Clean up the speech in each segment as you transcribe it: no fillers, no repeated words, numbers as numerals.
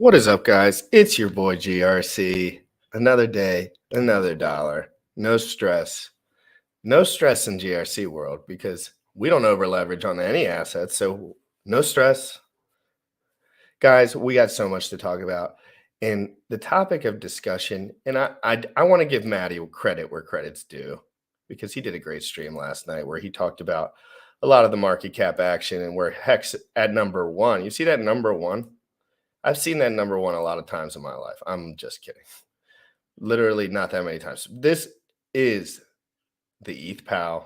What is up, guys? It's your boy GRC. Another day, another dollar. No stress. No stress in GRC world because we don't over leverage on any assets. So no stress. Guys, we got so much to talk about. And the topic of discussion, and I want to give Matty credit where credit's due because he did a great stream last night where he talked about a lot of the market cap action and where Hex at number one. You see that number one? I've seen that number one a lot of times in my life. I'm just kidding. Literally not that many times. This is the ETHw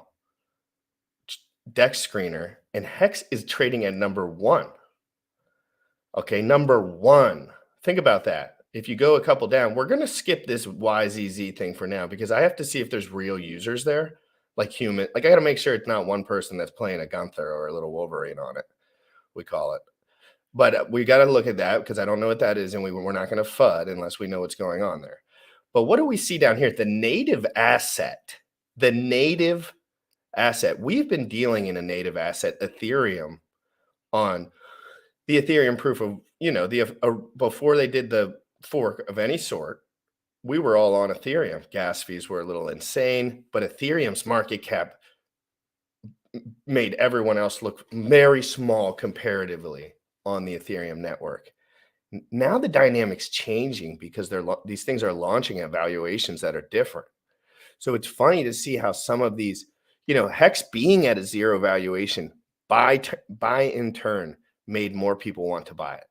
DEX screener, and Hex is trading at number one. Okay, number one. Think about that. If you go a couple down, we're going to skip this YZZ thing for now because I have to see if there's real users there, like human. Like I got to make sure it's not one person that's playing a Gunther or a little Wolverine on it, we call it. But we got to look at that because I don't know what that is, and we're not going to FUD unless we know what's going on there. But what do we see down here? The native asset. The native asset. We've been dealing in a native asset, Ethereum, on the Ethereum proof of, before they did the fork of any sort, we were all on Ethereum. Gas fees were a little insane, but Ethereum's market cap made everyone else look very small comparatively on the Ethereum network. Now the dynamic's changing because these things are launching at valuations that are different. So it's funny to see how some of these, Hex being at a zero valuation by in turn made more people want to buy it.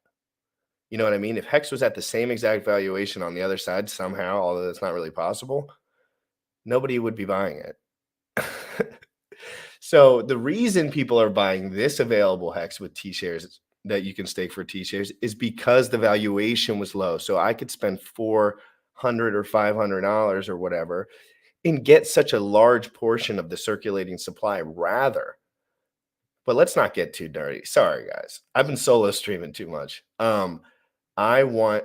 You know what I mean? If Hex was at the same exact valuation on the other side somehow, although that's not really possible, nobody would be buying it. So the reason people are buying this available Hex with T-shares that you can stake for T-shares is because the valuation was low. So I could spend $400 or $500 or whatever and get such a large portion of the circulating supply rather. But let's not get too dirty. Sorry, guys. I've been solo streaming too much. I want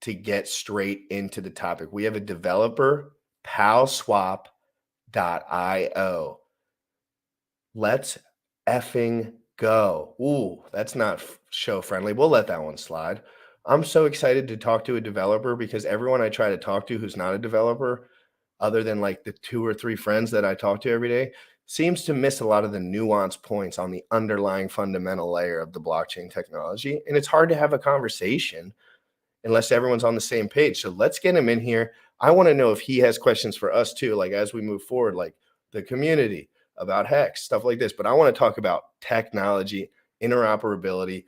to get straight into the topic. We have a developer, PowSwap.io. Let's effing go. Ooh, that's not show friendly. We'll let that one slide. I'm so excited to talk to a developer because everyone I try to talk to who's not a developer, other than like the 2 or 3 friends that I talk to every day, seems to miss a lot of the nuanced points on the underlying fundamental layer of the blockchain technology. And it's hard to have a conversation unless everyone's on the same page. So let's get him in here. I want to know if he has questions for us too, like as we move forward, like the community, about Hex, stuff like this. But I want to talk about technology, interoperability,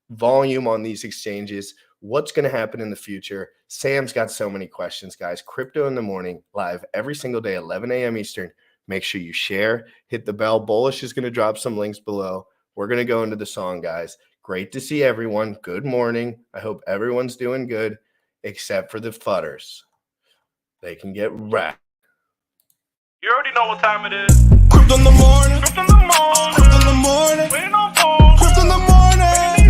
volume on these exchanges, what's going to happen in the future. Sam's got so many questions, guys. Crypto in the Morning, live every single day, 11 a.m. Eastern. Make sure you share, hit the bell. Bullish is going to drop some links below. We're going to go into the song, guys. Great to see everyone. Good morning. I hope everyone's doing good, except for the fudders. They can get wrecked. You already know what time it is. Crypto in the morning. Crypto in the morning. Crypto in the morning. Waiting on phone. Crypto in the morning.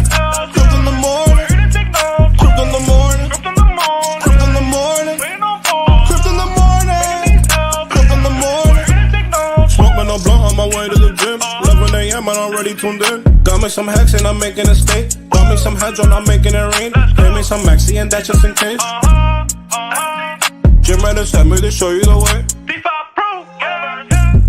Crypto in the morning. Ready to take notes. Crypto in the morning. Crypto in the morning. Crypto in the morning. Waiting on phone. Crypto in the morning. Crypto in the morning. Ready to take notes. Smoking a blunt on my way to the gym. 11 a.m. and I'm already tuned in. Got me some Hex and I'm making a stake. Got me some Hedron, I'm making it rain. Pay me some Maxi and that's just in case. Jim ready to send me to show you the way. DeFi proof.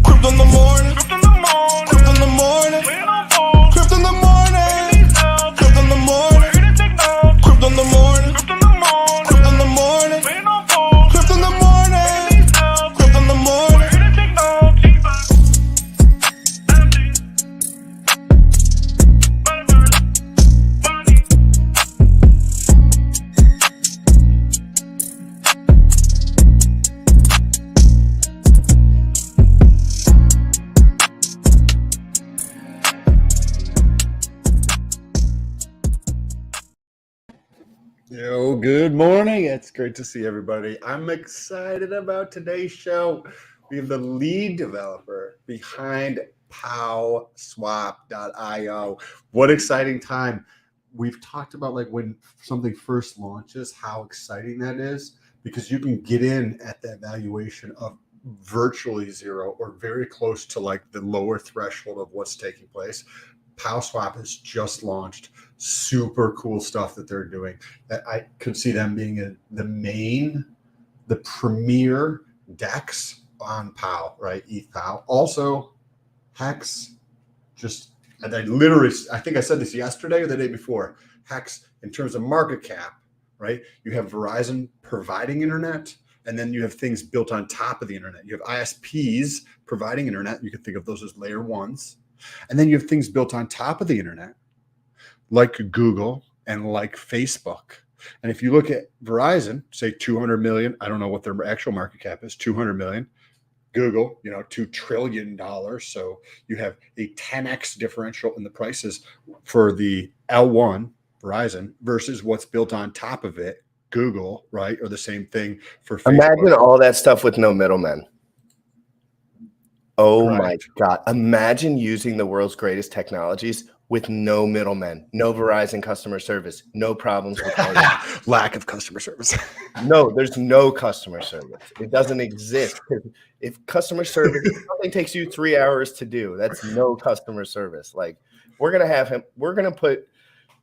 Crypto in the morning. Crypto in the morning. Crypto in the morning. Waiting on phone. Crypto in the morning. Crypto in the morning. Ready to take notes. Crypto in the morning. Crypto in the morning. Crypto in the morning. Waiting on phone. Crypto in the morning. Crypto in the morning. Ready to take notes. Yo, good morning. It's great to see everybody. I'm excited about today's show. We have the lead developer behind PowSwap.io. What exciting time. We've talked about like when something first launches, how exciting that is, because you can get in at that valuation of virtually zero or very close to like the lower threshold of what's taking place. PowSwap has just launched. Super cool stuff that they're doing. That I could see them being the premier DEX on Pow, right? ETHw. Also, Hex. And I think I said this yesterday or the day before. Hex, in terms of market cap, right? You have Verizon providing internet, and then you have things built on top of the internet. You have ISPs providing internet. You can think of those as layer ones. And then you have things built on top of the internet, like Google and like Facebook. And if you look at Verizon, say 200 million, I don't know what their actual market cap is, 200 million. Google, $2 trillion. So you have a 10x differential in the prices for the L1 Verizon versus what's built on top of it, Google, right? Or the same thing for Facebook. Imagine all that stuff with no middlemen. Oh Correct. my God. Imagine using the world's greatest technologies with no middlemen, no Verizon customer service, no problems with lack of customer service. No, there's no customer service. It doesn't exist. If customer service, something takes you 3 hours to do, that's no customer service. Like we're going to put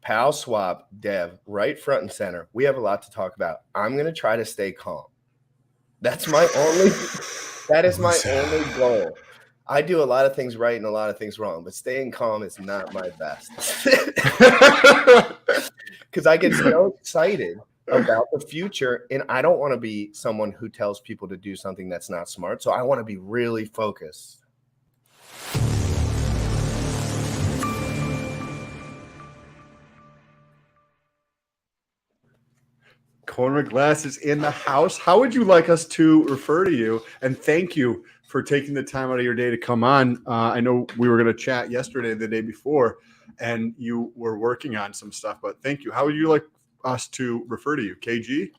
PowSwap dev right front and center. We have a lot to talk about. I'm going to try to stay calm. That is my only goal. I do a lot of things right and a lot of things wrong, but staying calm is not my best. Because I get so excited about the future, and I don't want to be someone who tells people to do something that's not smart. So I want to be really focused. Corner Glass is in the house. How would you like us to refer to you? And thank you for taking the time out of your day to come on. I know we were going to chat yesterday, the day before, and you were working on some stuff, but thank you. How would you like us to refer to you? KG?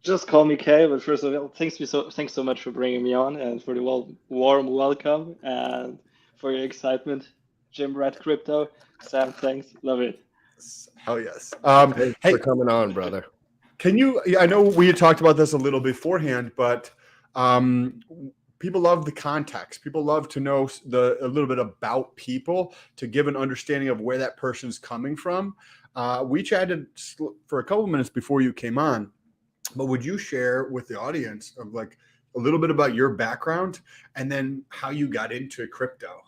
Just call me K, but first of all, thanks so much for bringing me on and for the warm welcome and for your excitement. Jim Rat Crypto. Sam, thanks. Love it. Hell yes. Thanks Hey, for coming on, brother. I know we had talked about this a little beforehand, but people love the context. People love to know a little bit about people to give an understanding of where that person's coming from. We chatted for a couple of minutes before you came on, but would you share with the audience of like a little bit about your background and then how you got into crypto?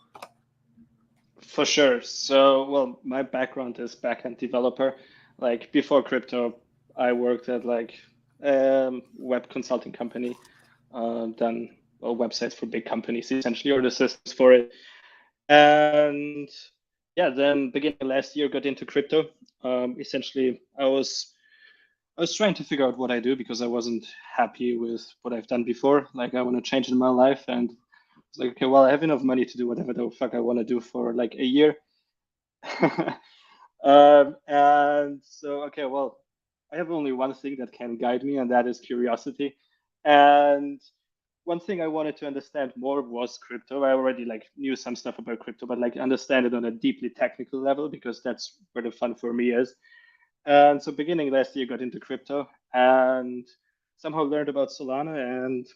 For sure. So, well, my background is backend developer. Like before crypto, I worked at like web consulting company, done websites for big companies essentially, or the systems for it. And yeah, then beginning last year, got into crypto. Essentially, I was trying to figure out what I do because I wasn't happy with what I've done before. Like I want to change in my life, and it's like, okay, well, I have enough money to do whatever the fuck I want to do for like a year. And so, okay, well, I have only one thing that can guide me, and that is curiosity. And one thing I wanted to understand more was crypto. I already like knew some stuff about crypto, but like understand it on a deeply technical level because that's where the fun for me is. And so beginning last year, got into crypto and somehow learned about Solana and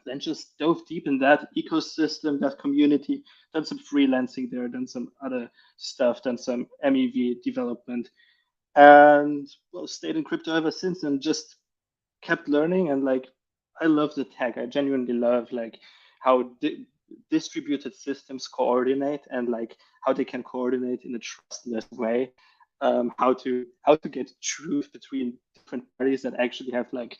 then just dove deep in that ecosystem, that community, done some freelancing there, done some other stuff, done some MEV development, and well, stayed in crypto ever since and just kept learning. And like, I love the tech. I genuinely love like how distributed systems coordinate and like how they can coordinate in a trustless way. How to get truth between different parties that actually have like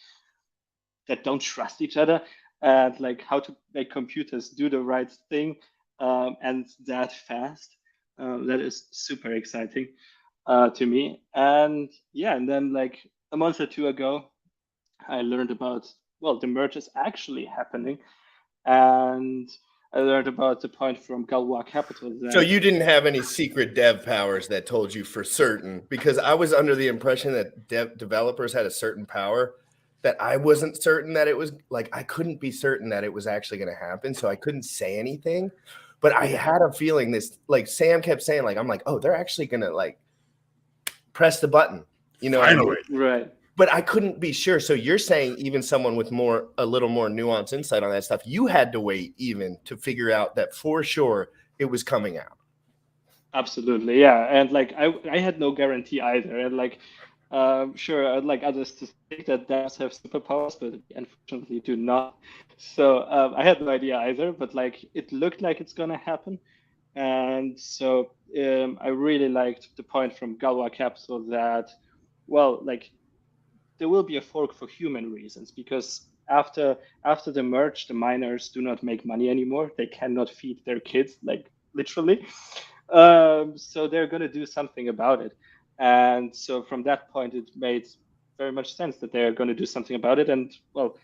that don't trust each other, and like how to make computers do the right thing and that fast. That is super exciting to me. And yeah, and then like a month or two ago, I learned about, well, the merge is actually happening. And I learned about the point from Galois Capital. So you didn't have any secret dev powers that told you for certain, because I was under the impression that developers had a certain power that I wasn't certain that it was like, I couldn't be certain that it was actually going to happen. So I couldn't say anything, but I had a feeling this, like Sam kept saying, like, I'm like, oh, they're actually going to like press the button, you know? Finally. Right. But I couldn't be sure. So you're saying even someone with a little more nuanced insight on that stuff, you had to wait even to figure out that for sure it was coming out. Absolutely, yeah. And like I had no guarantee either. And like sure, I'd like others to think that devs have superpowers, but we unfortunately do not. So I had no idea either, but like it looked like it's gonna happen. And so I really liked the point from Galwa Capital that, well, like there will be a fork for human reasons because after the merge, the miners do not make money anymore. They cannot feed their kids, like literally. So they're going to do something about it. And so from that point, it made very much sense that they're going to do something about it. And well,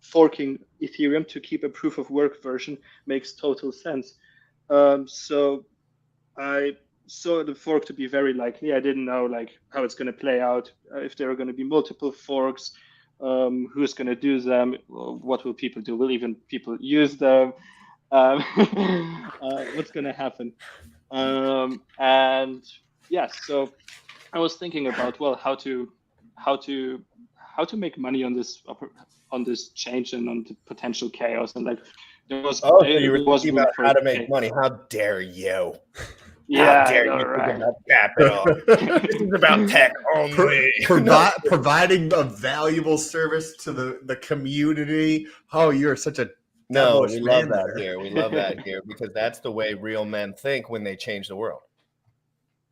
forking Ethereum to keep a proof of work version makes total sense. So I saw the fork to be very likely. I didn't know like how it's going to play out, if there are going to be multiple forks, who's going to do them, what will people do? Will even people use them? What's going to happen? And yes, so I was thinking about well how to how to make money on this change and on the potential chaos and like there was Oh, so you were there was thinking room about for how to make money. How dare you? Yeah, How dare I know, you right? think about capital? This is about tech only. Providing a valuable service to the community. Oh, you're such a No, devilish we love man that there. here. We love that here because that's the way real men think when they change the world.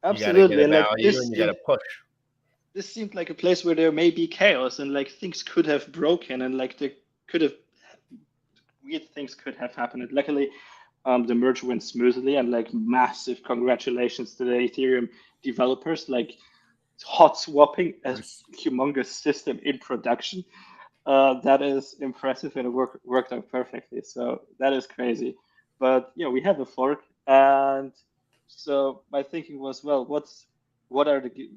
You got to get Absolutely, a and like value and you got to push. this seemed like a place where there may be chaos and like things could have broken and like there could have weird things could have happened. And luckily, the merge went smoothly and like massive congratulations to the Ethereum developers. Like hot swapping a humongous system in production. That is impressive and it worked out perfectly. So that is crazy. But you know, we have a fork, and so my thinking was, well, what are the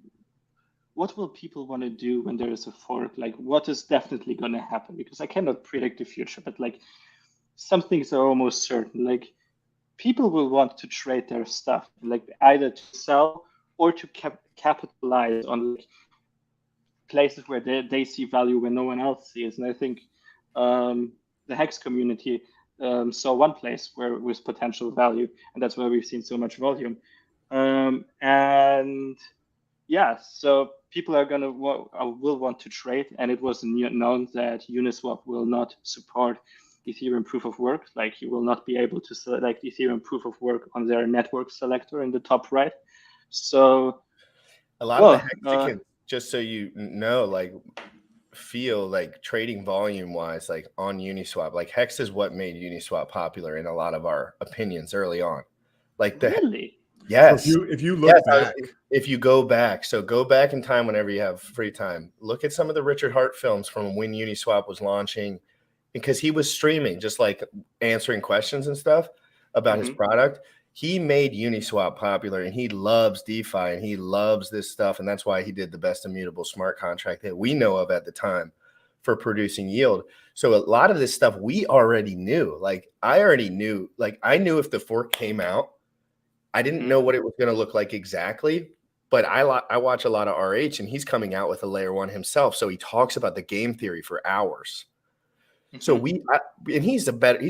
what will people want to do when there is a fork? Like, what is definitely going to happen? Because I cannot predict the future, but like some things are almost certain. Like people will want to trade their stuff, like either to sell or to capitalize on like places where they see value when no one else sees. And I think the Hex community saw one place where with potential value, and that's why we've seen so much volume. And yeah, so people are gonna will want to trade, and it was known that Uniswap will not support Ethereum proof of work. Like you will not be able to select Ethereum proof of work on their network selector in the top right. So a lot of the Hexicans, just so you know, like feel like trading volume wise, like on Uniswap, like Hex is what made Uniswap popular in a lot of our opinions early on. Like the really. yes, So if you look back, if you go back, so go back in time whenever you have free time. Look at some of the Richard Hart films from when Uniswap was launching, because he was streaming, just like answering questions and stuff about his product. He made Uniswap popular, and he loves DeFi, and he loves this stuff, and that's why he did the best immutable smart contract that we know of at the time for producing yield. So a lot of this stuff we already knew. Like I already knew, like I knew if the fork came out, I didn't know what it was going to look like exactly, but I watch a lot of RH, and he's coming out with a layer one himself. So he talks about the game theory for hours. So and he's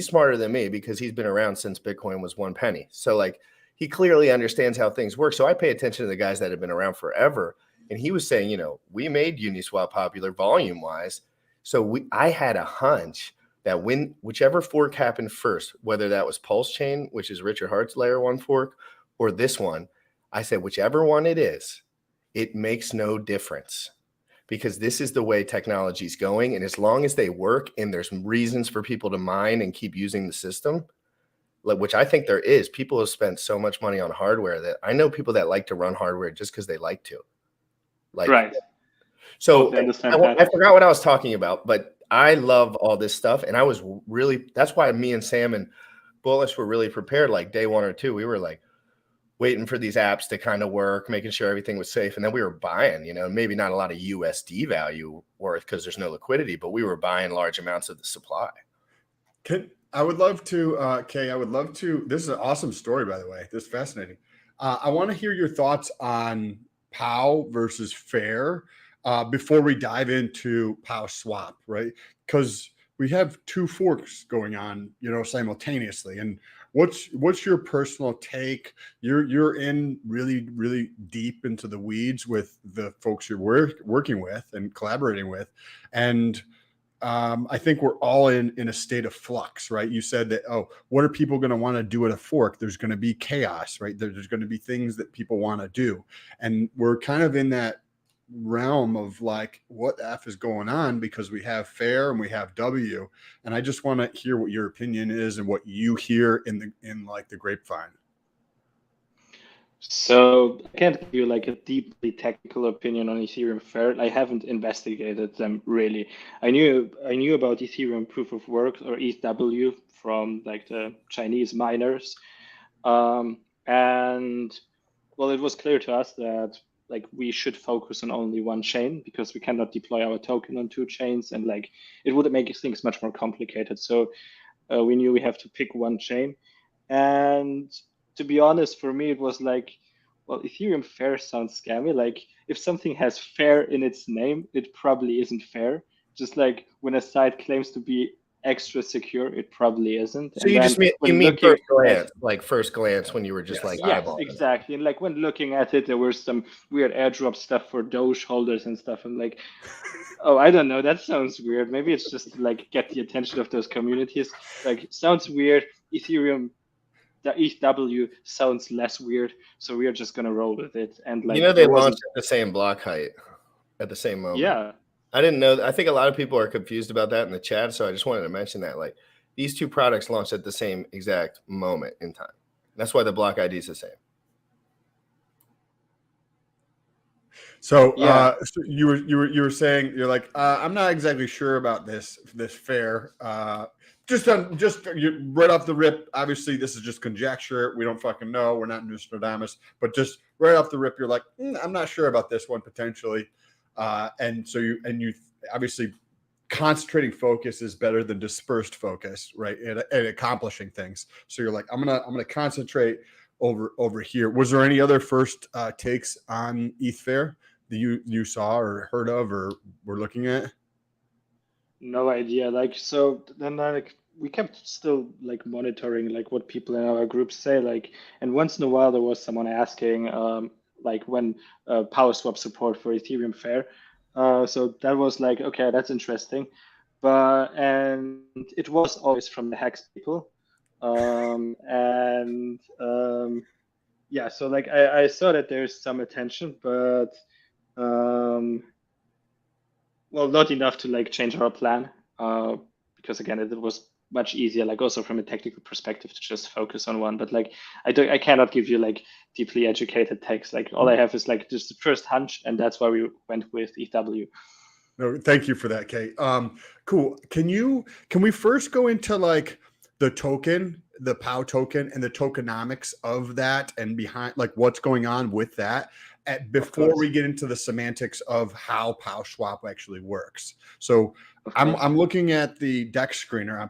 smarter than me because he's been around since Bitcoin was 1 penny. So like he clearly understands how things work. So I pay attention to the guys that have been around forever. And he was saying, you know, we made Uniswap popular volume wise. So I had a hunch that whichever fork happened first, whether that was Pulse Chain, which is Richard Hart's layer one fork, or this one, I said, whichever one it is, it makes no difference. Because this is the way technology is going. And as long as they work and there's reasons for people to mine and keep using the system, which I think there is, people have spent so much money on hardware that I know people that like to run hardware just because they like to. Like, right. So I forgot what I was talking about, but I love all this stuff. And I was really, that's why me and Sam and Bullish were really prepared. Like day 1 or 2, we were like, waiting for these apps to kind of work, making sure everything was safe. And then we were buying, you know, maybe not a lot of USD value worth because there's no liquidity, but we were buying large amounts of the supply. I would love to, Kay, I would love to, this is an awesome story, by the way. This is fascinating. I want to hear your thoughts on Pow versus Fair before we dive into Pow Swap, right? Because we have 2 forks going on, you know, simultaneously. And what's your personal take? You're in really deep into the weeds with the folks you're working with and collaborating with, and I think we're all in a state of flux, right? You said that, oh, what are people going to want to do at a fork? There's going to be chaos, right? There's going to be things that people want to do. And we're kind of in that realm of like, what F is going on, because we have fair and we have W. And I just want to hear what your opinion is and what you hear in like the grapevine. So I can't give you like a deeply technical opinion on Ethereum Fair. I haven't investigated them really. I knew about Ethereum Proof of Work, or ETHw, from like the Chinese miners, and well, it was clear to us that like we should focus on only one chain, because we cannot deploy our token on two chains, and like it would make things much more complicated. So we knew we have to pick one chain, and to be honest, for me, it was like, well, Ethereum Fair sounds scammy. Like if something has fair in its name, it probably isn't fair. Just like when a site claims to be extra secure, it probably isn't. So you just mean first glance, like first glance when you were just like eyeballing. Yes, exactly. And like when looking at it, there were some weird airdrop stuff for Doge holders and stuff. And like, oh, I don't know. That sounds weird. Maybe it's just to like get the attention of those communities. Like sounds weird. Ethereum. The ETHw sounds less weird, so we are just gonna roll with it. And like, they launched at the same block height at the same moment. Yeah, I didn't know. I think a lot of people are confused about that in the chat, so I just wanted to mention that. Like these two products launched at the same exact moment in time. That's why the block ID is the same. So, so you were saying, you're like, I'm not exactly sure about this fair. Just right off the rip, obviously this is just conjecture. We don't fucking know. We're not Nostradamus, but just right off the rip, you're like, I'm not sure about this one potentially. And so you obviously concentrating focus is better than dispersed focus, right? At accomplishing things. So you're like, I'm gonna concentrate over here. Was there any other first takes on ETH Fair that you saw or heard of or were looking at? No idea. Like, so then like we kept still like monitoring like what people in our group say, like, and once in a while there was someone asking like when Pow Swap support for Ethereum Fair. So that was like, okay, that's interesting. And it was always from the Hex people. Yeah, so like I saw that there's some attention, but well, not enough to like change our plan, because again, it was much easier, like also from a technical perspective, to just focus on one. But like I cannot give you like deeply educated takes. Like all I have is like just the first hunch, and that's why we went with ETHw. No, thank you for that, Kate. Cool. Can we first go into like the token, the Pow token, and the tokenomics of that, and behind like what's going on with that, before we get into the semantics of how PowSwap actually works? So I'm looking at the DEX screener.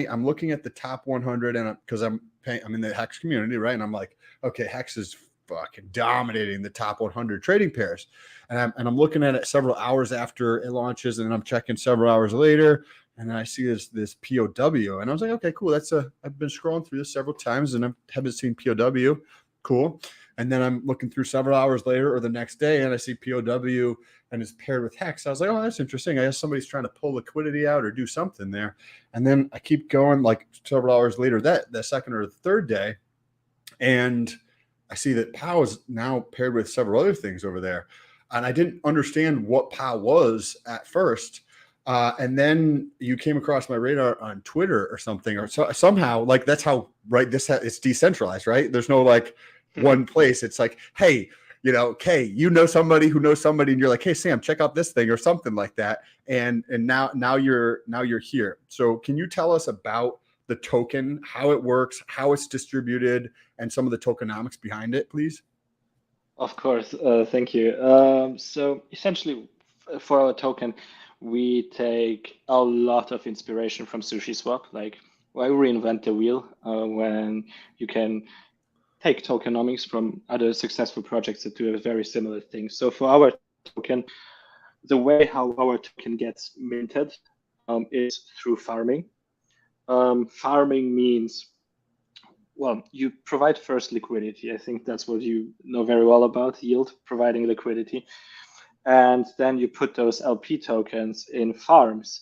I'm looking at the top 100, and because I'm in the Hex community, right? And I'm like, okay, Hex is fucking dominating the top 100 trading pairs, and I'm looking at it several hours after it launches, and then I'm checking several hours later, and then I see this POW, and I was like, okay, cool. I've been scrolling through this several times, and I haven't seen POW. Cool. And then I'm looking through several hours later or the next day, and I see POW and it's paired with Hex. I was like, oh, that's interesting. I guess somebody's trying to pull liquidity out or do something there. And then I keep going, like several hours later, the second or the third day, and I see that Pow is now paired with several other things over there. And I didn't understand what Pow was at first. And then you came across my radar on Twitter or something, or somehow, like that's how, right? It's decentralized, right? There's no like one place. It's like, hey, Kay, somebody who knows somebody, and you're like, hey, Sam, check out this thing or something like that. And now you're here. So can you tell us about the token, how it works, how it's distributed, and some of the tokenomics behind it, please? Of course. Thank you. So essentially, for our token, we take a lot of inspiration from SushiSwap. Like, why reinvent the wheel when you can take tokenomics from other successful projects that do a very similar thing. So for our token, the way how our token gets minted is through farming. Farming means well, you provide first liquidity. I think that's what you know very well about yield, providing liquidity. And then you put those LP tokens in farms,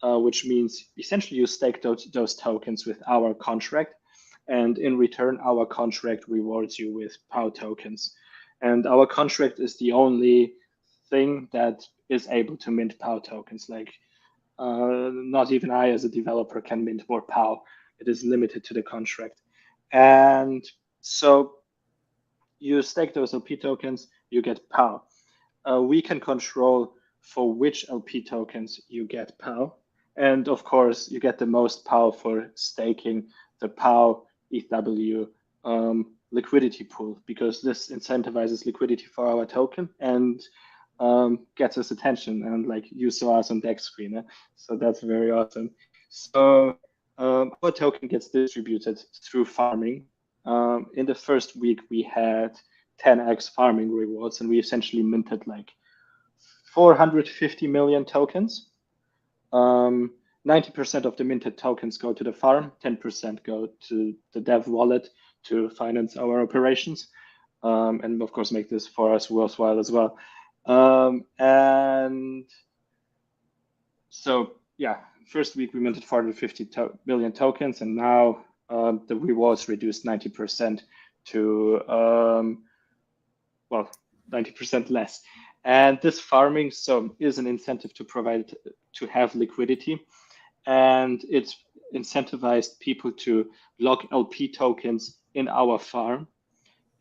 which means essentially you stake those tokens with our contract. And in return, our contract rewards you with POW tokens. And our contract is the only thing that is able to mint POW tokens. Like, not even I, as a developer, can mint more POW. It is limited to the contract. And so you stake those LP tokens, you get POW. We can control for which LP tokens you get POW. And of course, you get the most POW for staking the POW ETHw liquidity pool, because this incentivizes liquidity for our token and gets us attention. And like you saw us on deck screen, so that's very awesome. So our token gets distributed through farming. In the first week, we had 10x farming rewards, and we essentially minted like 450 million tokens. 90% of the minted tokens go to the farm, 10% go to the dev wallet to finance our operations, and of course make this for us worthwhile as well. And so, yeah, first week we minted 450 million tokens, and now the rewards reduced 90% to, well, 90% less. And this farming is an incentive to provide, to have liquidity. And it's incentivized people to lock LP tokens in our farm.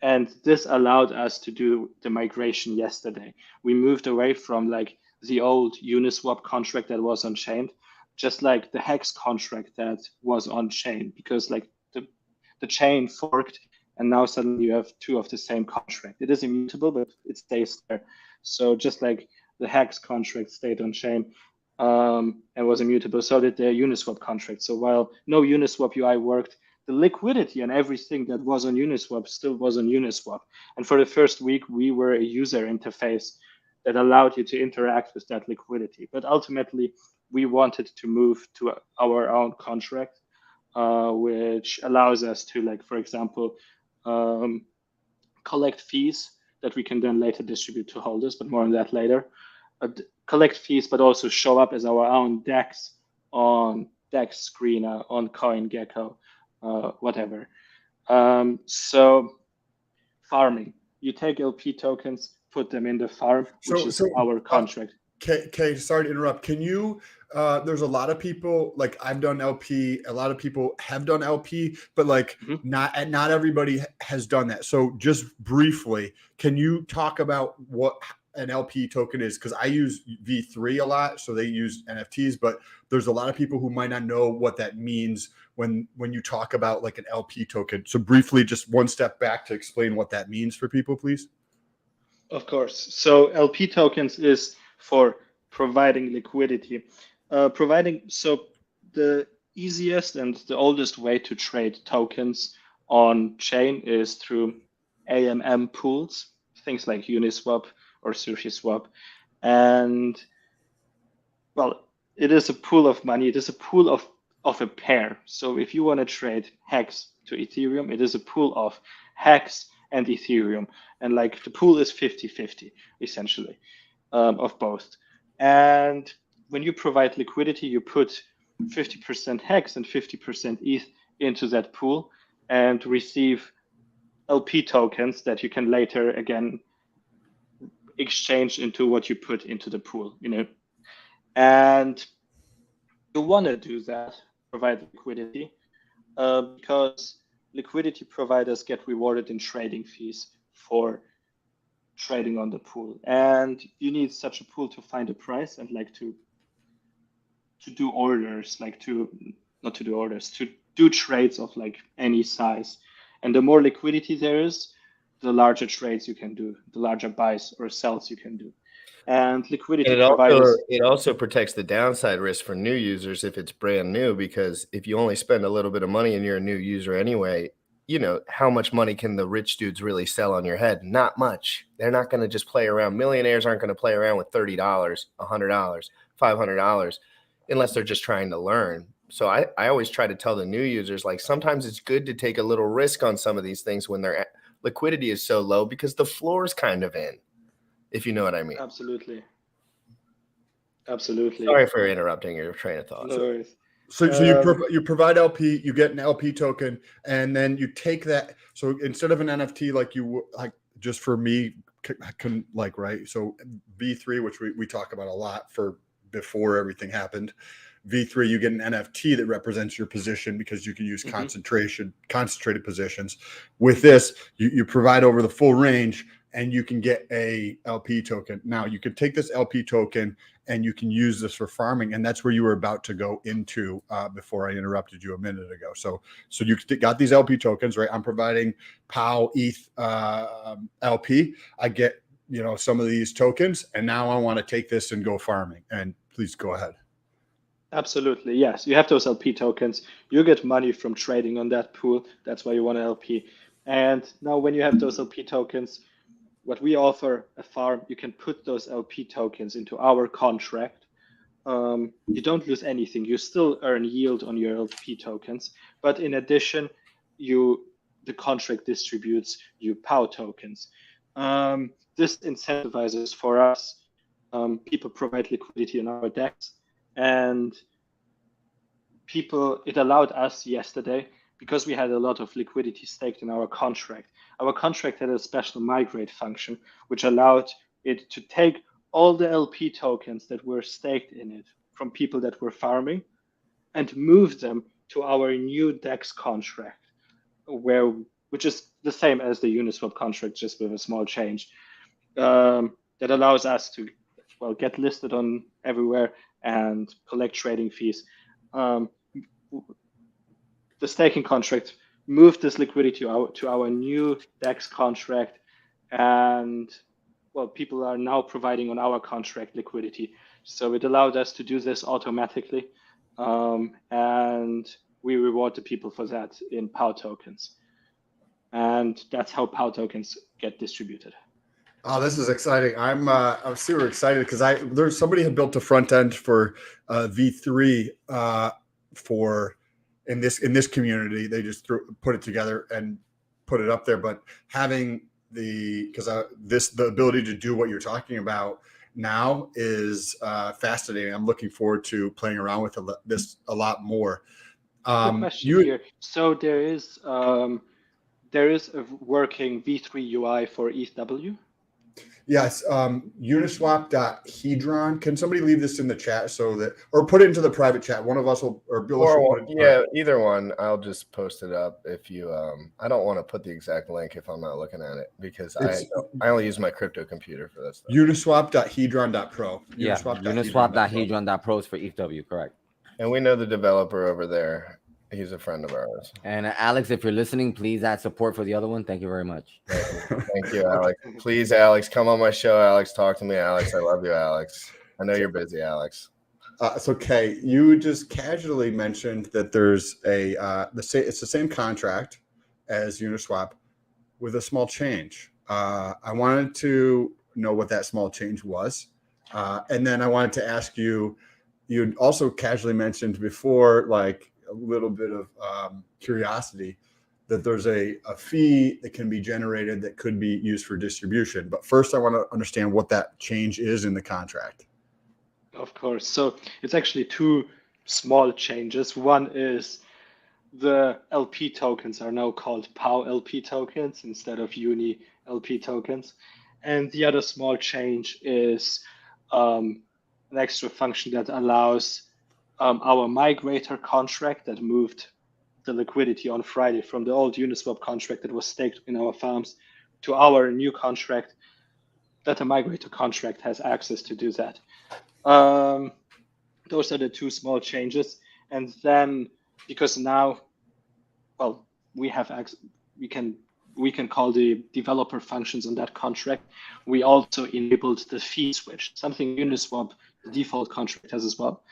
And this allowed us to do the migration yesterday. We moved away from like the old Uniswap contract that was on chain, just like the Hex contract that was on chain, because like the chain forked, and now suddenly you have two of the same contract. It is immutable, but it stays there. So just like the Hex contract stayed on chain and was immutable, so did the Uniswap contract. So while no Uniswap UI worked, the liquidity and everything that was on Uniswap still was on Uniswap. And for the first week, we were a user interface that allowed you to interact with that liquidity. But ultimately, we wanted to move to our own contract, which allows us to, like, for example, collect fees that we can then later distribute to holders, but more on that later. Collect fees, but also show up as our own DEX on DEX Screener, on CoinGecko, whatever. So farming, you take LP tokens, put them in the farm, which is our contract. Okay, sorry to interrupt. Can you, there's a lot of people, like I've done LP, a lot of people have done LP, but like not everybody has done that. So just briefly, can you talk about what an LP token is? Because I use V3 a lot, so they use NFTs, but there's a lot of people who might not know what that means when you talk about like an LP token. So briefly, just one step back to explain what that means for people, please. Of course. So LP tokens is for providing liquidity. So the easiest and the oldest way to trade tokens on chain is through AMM pools, things like Uniswap or SushiSwap. And well, it is a pool of money. It is a pool of a pair. So if you want to trade Hex to Ethereum, it is a pool of Hex and Ethereum. And like the pool is 50-50, essentially, of both. And when you provide liquidity, you put 50% Hex and 50% ETH into that pool and receive LP tokens that you can later, again, exchange into what you put into the pool, you know. And you want to do that, provide liquidity, because liquidity providers get rewarded in trading fees for trading on the pool. And you need such a pool to find a price and like to do orders, to do trades of like any size. And the more liquidity there is, the larger trades you can do, the larger buys or sells you can do. And liquidity providers. It also protects the downside risk for new users if it's brand new, because if you only spend a little bit of money and you're a new user anyway, you know, how much money can the rich dudes really sell on your head? Not much. They're not going to just play around. Millionaires aren't going to play around with $30, $100, $500, unless they're just trying to learn. So I always try to tell the new users, like, sometimes it's good to take a little risk on some of these things when their liquidity is so low, because the floor is kind of in, if you know what I mean. Absolutely. Absolutely. Sorry for interrupting your train of thought. No worries. So you provide LP, you get an LP token, and then you take that. So instead of an NFT, like just for me, right? So V3, which we talk about a lot for before everything happened. V3, you get an NFT that represents your position because you can use concentrated positions. With this, you provide over the full range, and you can get a LP token. Now you can take this LP token and you can use this for farming, and that's where you were about to go into before I interrupted you a minute ago. So you got these LP tokens, right? I'm providing Pow ETH LP. I get some of these tokens, and now I want to take this and go farming. And please go ahead. Absolutely, yes. You have those LP tokens. You get money from trading on that pool. That's why you want an LP. And now when you have those LP tokens, what we offer a farm, you can put those LP tokens into our contract. You don't lose anything. You still earn yield on your LP tokens, but in addition, the contract distributes you Pow tokens. This incentivizes for us. People provide liquidity in our DEX, and it allowed us yesterday, because we had a lot of liquidity staked in our contract. Our contract had a special migrate function, which allowed it to take all the LP tokens that were staked in it from people that were farming and move them to our new DEX contract, which is the same as the Uniswap contract, just with a small change. That allows us to get listed on everywhere and collect trading fees. The staking contract moved this liquidity to our new DEX contract, and people are now providing on our contract liquidity. So it allowed us to do this automatically, and we reward the people for that in Pow tokens. And that's how Pow tokens get distributed. Oh, this is exciting. I'm super excited because there's somebody had built a front end for V3 in this community. They just put it together and put it up there. But having the ability to do what you're talking about now is fascinating. I'm looking forward to playing around with this a lot more. Good question here. So there is a working V3 UI for ETHw. Yes, Uniswap.hedron. Can somebody leave this in the chat or put it into the private chat? One of us will, or Bill. Either one. I'll just post it up. If you, I don't want to put the exact link if I'm not looking at it, because I only use my crypto computer for this stuff. Uniswap.hedron.pro. Yeah, Uniswap.hedron.pro is for ETHw, correct? And we know the developer over there. He's a friend of ours. And Alex, if you're listening, please add support for the other one. Thank you very much. Thank you, Alex. Please, Alex, come on my show. Alex, talk to me, Alex. I love you, Alex. I know you're busy, Alex. It's okay. You just casually mentioned that there's it's the same contract as Uniswap with a small change. I wanted to know what that small change was. And then I wanted to ask you, you also casually mentioned before, like, a little bit of curiosity that there's a fee that can be generated that could be used for distribution. But first, I want to understand what that change is in the contract. Of course. So it's actually two small changes. One is the LP tokens are now called Pow LP tokens instead of Uni LP tokens. And the other small change is an extra function that allows our migrator contract that moved the liquidity on Friday from the old Uniswap contract that was staked in our farms to our new contract, that the migrator contract has access to do that. Those are the two small changes. And then, because now, we have access, we can call the developer functions on that contract. We also enabled the fee switch, something Uniswap, the default contract, has as well.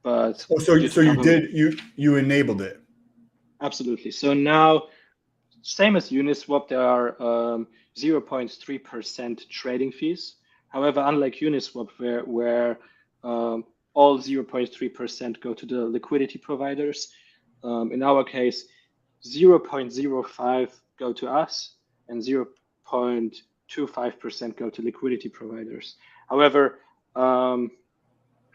But you enabled it. Absolutely. So now, same as Uniswap, there are 0.3% trading fees. However, unlike Uniswap, where all all 0.3% go to the liquidity providers. In our case, 0.05 go to us and 0.25% go to liquidity providers. However,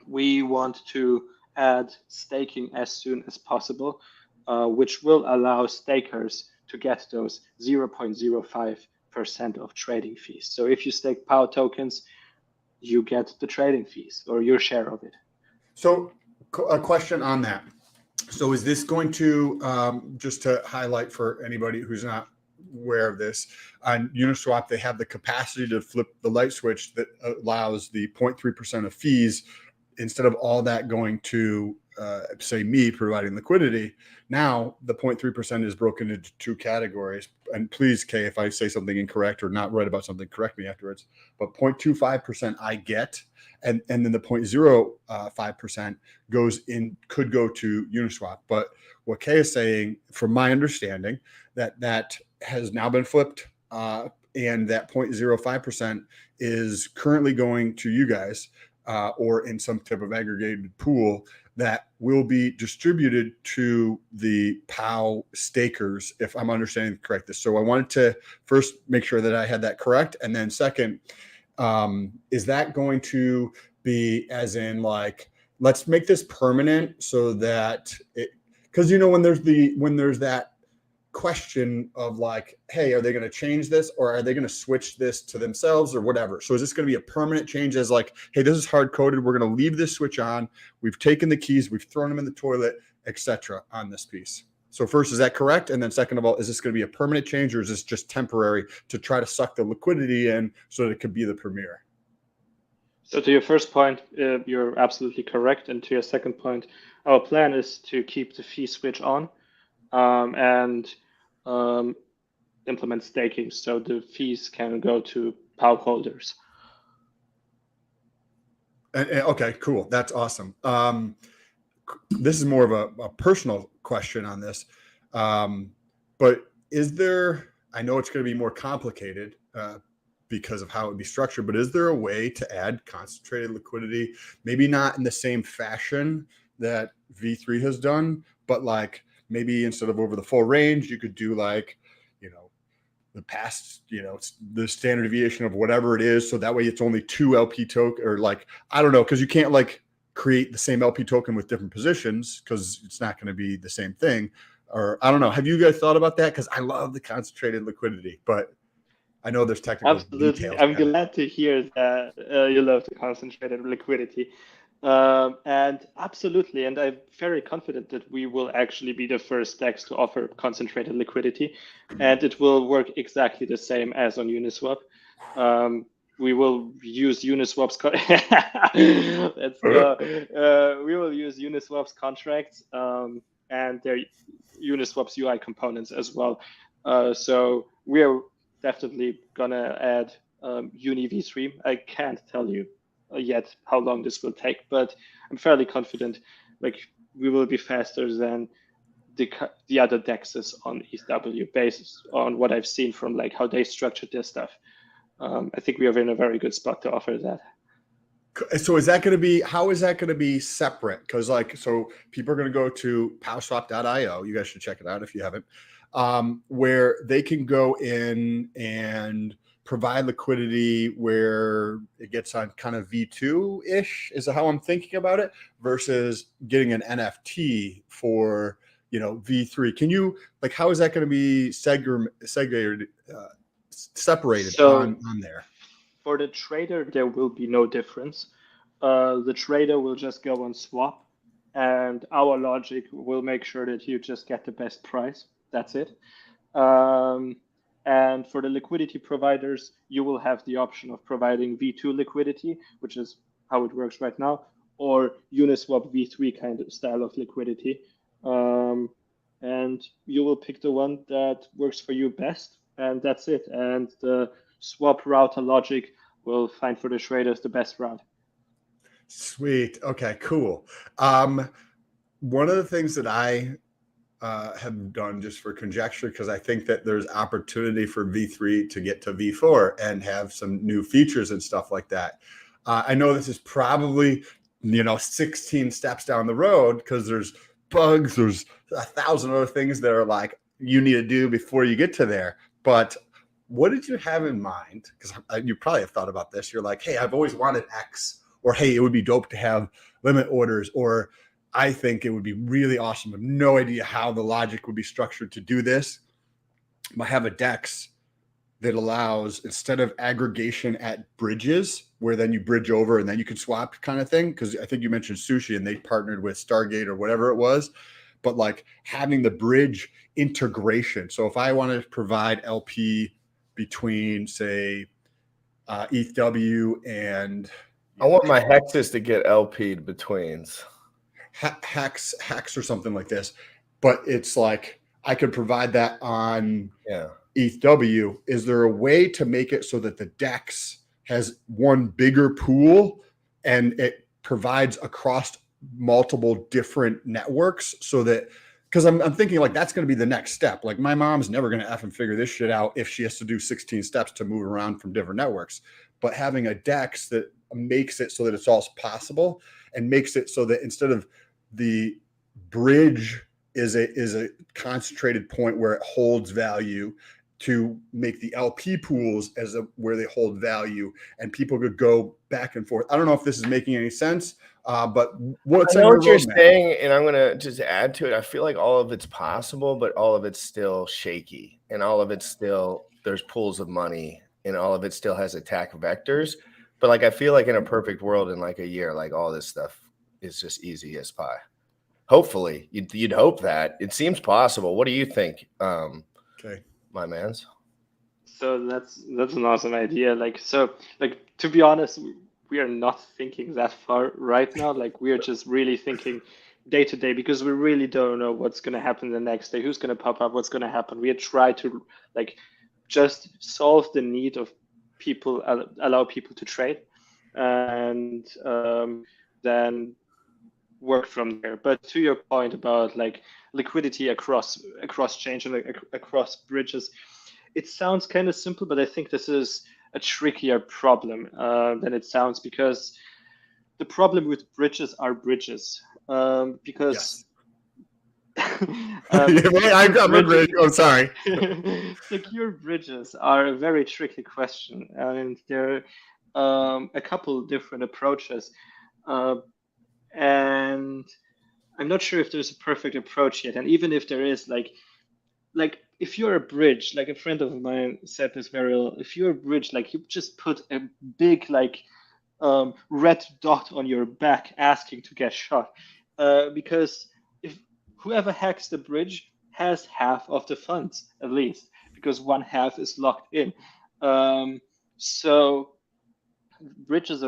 we want to add staking as soon as possible, which will allow stakers to get those 0.05% of trading fees. So if you stake POW tokens, you get the trading fees or your share of it. So a question on that. So is this going to, just to highlight for anybody who's not aware of this, on Uniswap, they have the capacity to flip the light switch that allows the 0.3% of fees, instead of all that going to, say, me providing liquidity. Now the 0.3% is broken into two categories. And please, Kay, if I say something incorrect or not right about something, correct me afterwards. But 0.25% I get, and then the 0.05% could go to Uniswap. But what Kay is saying, from my understanding, that has now been flipped, and that 0.05% is currently going to you guys, or in some type of aggregated pool that will be distributed to the POW stakers, if I'm understanding correct this. So I wanted to first make sure that I had that correct. And then second, is that going to be as in like, let's make this permanent so that it, because when there's that question of like, hey, are they going to change this, or are they going to switch this to themselves or whatever? So is this going to be a permanent change, as like, hey, this is hard coded, we're going to leave this switch on, we've taken the keys, we've thrown them in the toilet, etc. on this piece? So first, is that correct? And then second of all, is this going to be a permanent change, or is this just temporary to try to suck the liquidity in so that it could be the premier? So to your first point, you're absolutely correct. And to your second point, our plan is to keep the fee switch on, and implement staking, so the fees can go to POW holders. Okay, cool. That's awesome. This is more of a personal question on this, but is there, I know it's going to be more complicated because of how it would be structured, but is there a way to add concentrated liquidity, maybe not in the same fashion that V3 has done, but like maybe instead of over the full range, you could do like, the past, the standard deviation of whatever it is. So that way it's only 2 LP token, or like, I don't know, because you can't like create the same LP token with different positions because it's not going to be the same thing. Or I don't know. Have you guys thought about that? Because I love the concentrated liquidity, but I know there's technical details. I'm glad to hear that you love the concentrated liquidity. And absolutely, and I'm very confident that we will actually be the first DEX to offer concentrated liquidity, and it will work exactly the same as on Uniswap. We will use Uniswap's let's go. We will use Uniswap's contracts and their Uniswap's UI components as well. So we are definitely gonna add Uni V3. I can't tell you yet how long this will take, but I'm fairly confident like we will be faster than the other DEXs on ETHw based on what I've seen from like how they structured their stuff. I think we are in a very good spot to offer that. So is that going to be, how is that going to be separate? Because like, so people are going to go to PowSwap.io. You guys should check it out if you haven't, where they can go in and provide liquidity where it gets on kind of V2-ish is how I'm thinking about it, versus getting an NFT for, V3. Can you, like, how is that going to be segregated, separated on there? For the trader, there will be no difference. The trader will just go on swap, and our logic will make sure that you just get the best price. That's it. And for the liquidity providers, you will have the option of providing V2 liquidity, which is how it works right now, or Uniswap V3 kind of style of liquidity. And you will pick the one that works for you best, and that's it. And the swap router logic will find for the traders the best route. Sweet. Okay, cool. One of the things that I have done just for conjecture, because I think that there's opportunity for V3 to get to V4 and have some new features and stuff like that. I know this is probably 16 steps down the road because there's bugs, there's 1,000 other things that are like you need to do before you get to there. But what did you have in mind? Because you probably have thought about this. You're like, hey, I've always wanted X, or hey, it would be dope to have limit orders, or I think it would be really awesome. I have no idea how the logic would be structured to do this. But have a DEX that allows, instead of aggregation at bridges, where then you bridge over and then you can swap kind of thing. Because I think you mentioned Sushi and they partnered with Stargate or whatever it was. But like having the bridge integration. So if I want to provide LP between, say, ETHw and I want my hexes to get LP'd betweens. Hex or something like this, but it's like I could provide that on ETHw. Is there a way to make it so that the DEX has one bigger pool and it provides across multiple different networks, so that, because I'm thinking like that's going to be the next step. Like my mom's never going to effing figure this shit out if she has to do 16 steps to move around from different networks. But having a DEX that makes it so that it's all possible, and makes it so that instead of the bridge is a concentrated point where it holds value, to make the LP pools as where they hold value, and people could go back and forth. I don't know if this is making any sense, but what's I know what you're saying, and I'm gonna just add to it. I feel like all of it's possible, but all of it's still shaky, and all of it's still, there's pools of money, and all of it still has attack vectors. But like I feel like in a perfect world, in like a year, like all this stuff is just easy as pie. Hopefully, you'd hope that. It seems possible. What do you think, my mans? So that's an awesome idea. Like to be honest, we are not thinking that far right now. Like we are just really thinking day to day, because we really don't know what's going to happen the next day, who's going to pop up, what's going to happen. We try to like just solve the need of people, allow people to trade, and then work from there. But to your point about like liquidity across chains and across bridges, it sounds kind of simple, but I think this is a trickier problem than it sounds, because the problem with bridges are bridges. Because I'm sorry. Secure bridges are a very tricky question, and there are a couple different approaches. And I'm not sure if there's a perfect approach yet. And even if there is, like if you're a bridge, like a friend of mine said this very well, if you're a bridge, like you just put a big red dot on your back asking to get shot, because if whoever hacks the bridge has half of the funds at least, because one half is locked in. So bridges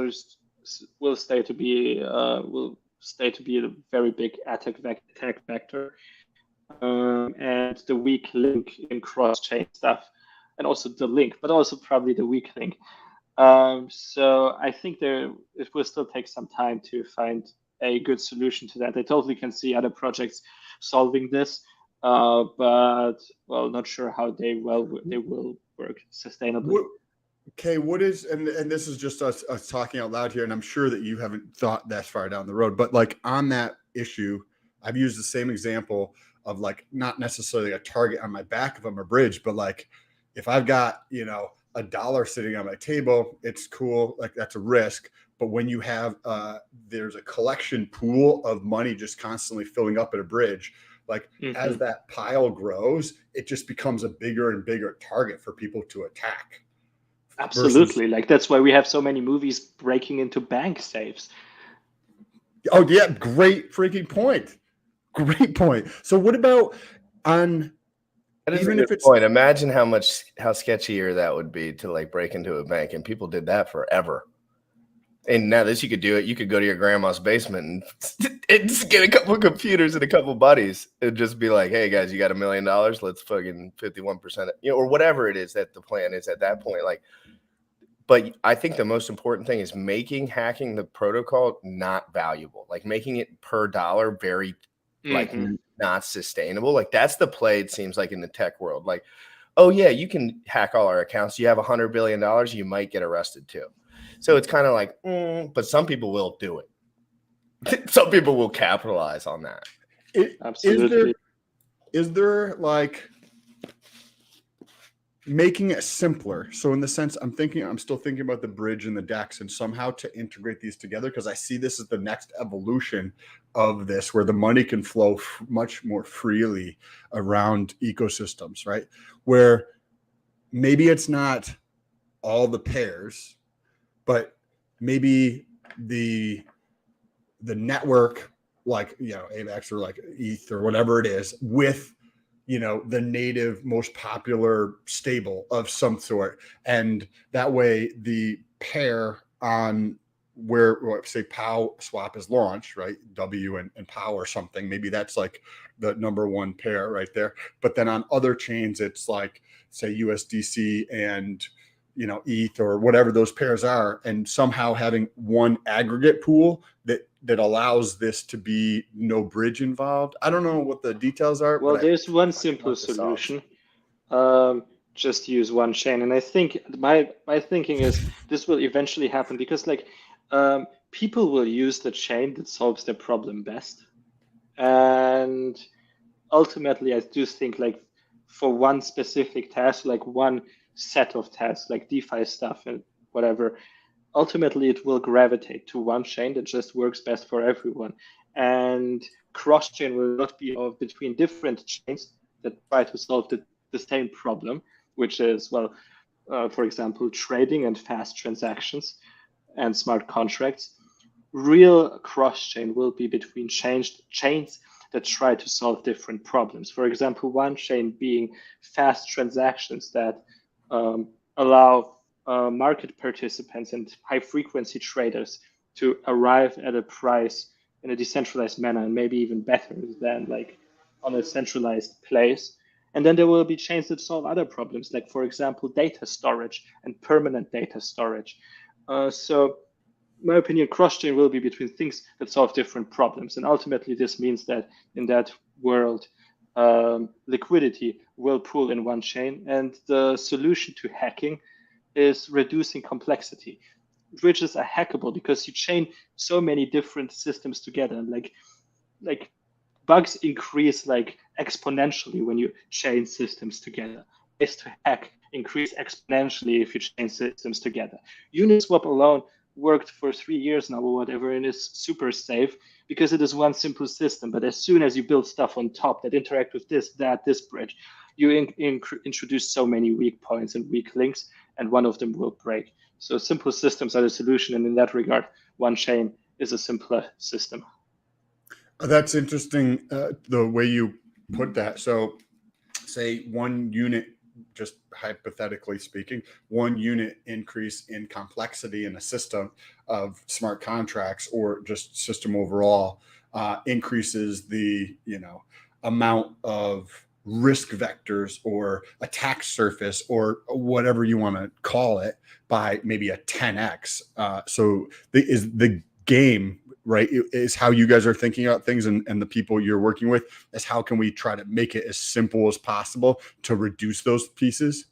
will stay to be a very big attack vector, and the weak link in cross-chain stuff, and also the link, but also probably the weak link. So I think it will still take some time to find a good solution to that. I totally can see other projects solving this, but well, not sure how they will work sustainably. Okay, what is, and this is just us talking out loud here, and I'm sure that you haven't thought that far down the road, but like on that issue, I've used the same example of like not necessarily a target on my back if I'm a bridge, but like if I've got, $1 sitting on my table, it's cool, like that's a risk. But when you have there's a collection pool of money just constantly filling up at a bridge, like as that pile grows, it just becomes a bigger and bigger target for people to attack. Absolutely. Like that's why we have so many movies breaking into bank safes. Oh yeah, great freaking point. Great point. So what about on, even if it's point, imagine how sketchier that would be to like break into a bank, and people did that forever. And now this, you could do it. You could go to your grandma's basement and just get a couple of computers and a couple of buddies and just be like, hey guys, you got $1 million? Let's fucking 51%, or whatever it is that the plan is at that point. Like, but I think the most important thing is hacking the protocol not valuable, like making it per dollar very like not sustainable. Like that's the play, it seems like, in the tech world. Like, oh yeah, you can hack all our accounts. You have $100 billion, you might get arrested too. So it's kind of like, but some people will do it. Some people will capitalize on that. Absolutely. Is there like making it simpler? So in the sense, I'm still thinking about the bridge and the DEX and somehow to integrate these together, because I see this as the next evolution of this, where the money can flow much more freely around ecosystems, right? Where maybe it's not all the pairs, but maybe the network, like, you know, AVAX or like ETH or whatever it is, with, you know, the native most popular stable of some sort. And that way the pair on where, say, Pow Swap is launched, right? W and Pow or something. Maybe that's like the number one pair right there. But then on other chains, it's like, say, USDC and, you know, ETH or whatever those pairs are, and somehow having one aggregate pool that allows this to be no bridge involved. I don't know what the details are. Well, but there's one simple solution. Just use one chain. And I think my thinking is this will eventually happen because like people will use the chain that solves their problem best. And ultimately, I do think like for one specific task, like one set of tasks, like DeFi stuff and whatever, ultimately it will gravitate to one chain that just works best for everyone. And cross-chain will not be between different chains that try to solve the same problem, which is, well, for example, trading and fast transactions and smart contracts. Real cross-chain will be between chains that try to solve different problems. For example, one chain being fast transactions that allow market participants and high-frequency traders to arrive at a price in a decentralized manner, and maybe even better than like on a centralized place. And then there will be chains that solve other problems, like, for example, data storage and permanent data storage. So in my opinion, cross-chain will be between things that solve different problems. And ultimately, this means that in that world, liquidity will pool in one chain. And the solution to hacking is reducing complexity. Bridges are hackable because you chain so many different systems together. Like bugs increase like exponentially when you chain systems together. Ways to hack increase exponentially if you chain systems together. Uniswap alone worked for 3 years now or whatever, and is super safe because it is one simple system. But as soon as you build stuff on top that interact with this bridge, you introduce so many weak points and weak links, and one of them will break. So simple systems are the solution, and in that regard, one chain is a simpler system. That's interesting, the way you put that. So say one unit, just hypothetically speaking, 1 unit increase in complexity in a system of smart contracts or just system overall increases the, you know, amount of risk vectors or attack surface or whatever you want to call it by maybe a 10x. So the game, right, is how you guys are thinking about things, and the people you're working with is how can we try to make it as simple as possible to reduce those pieces?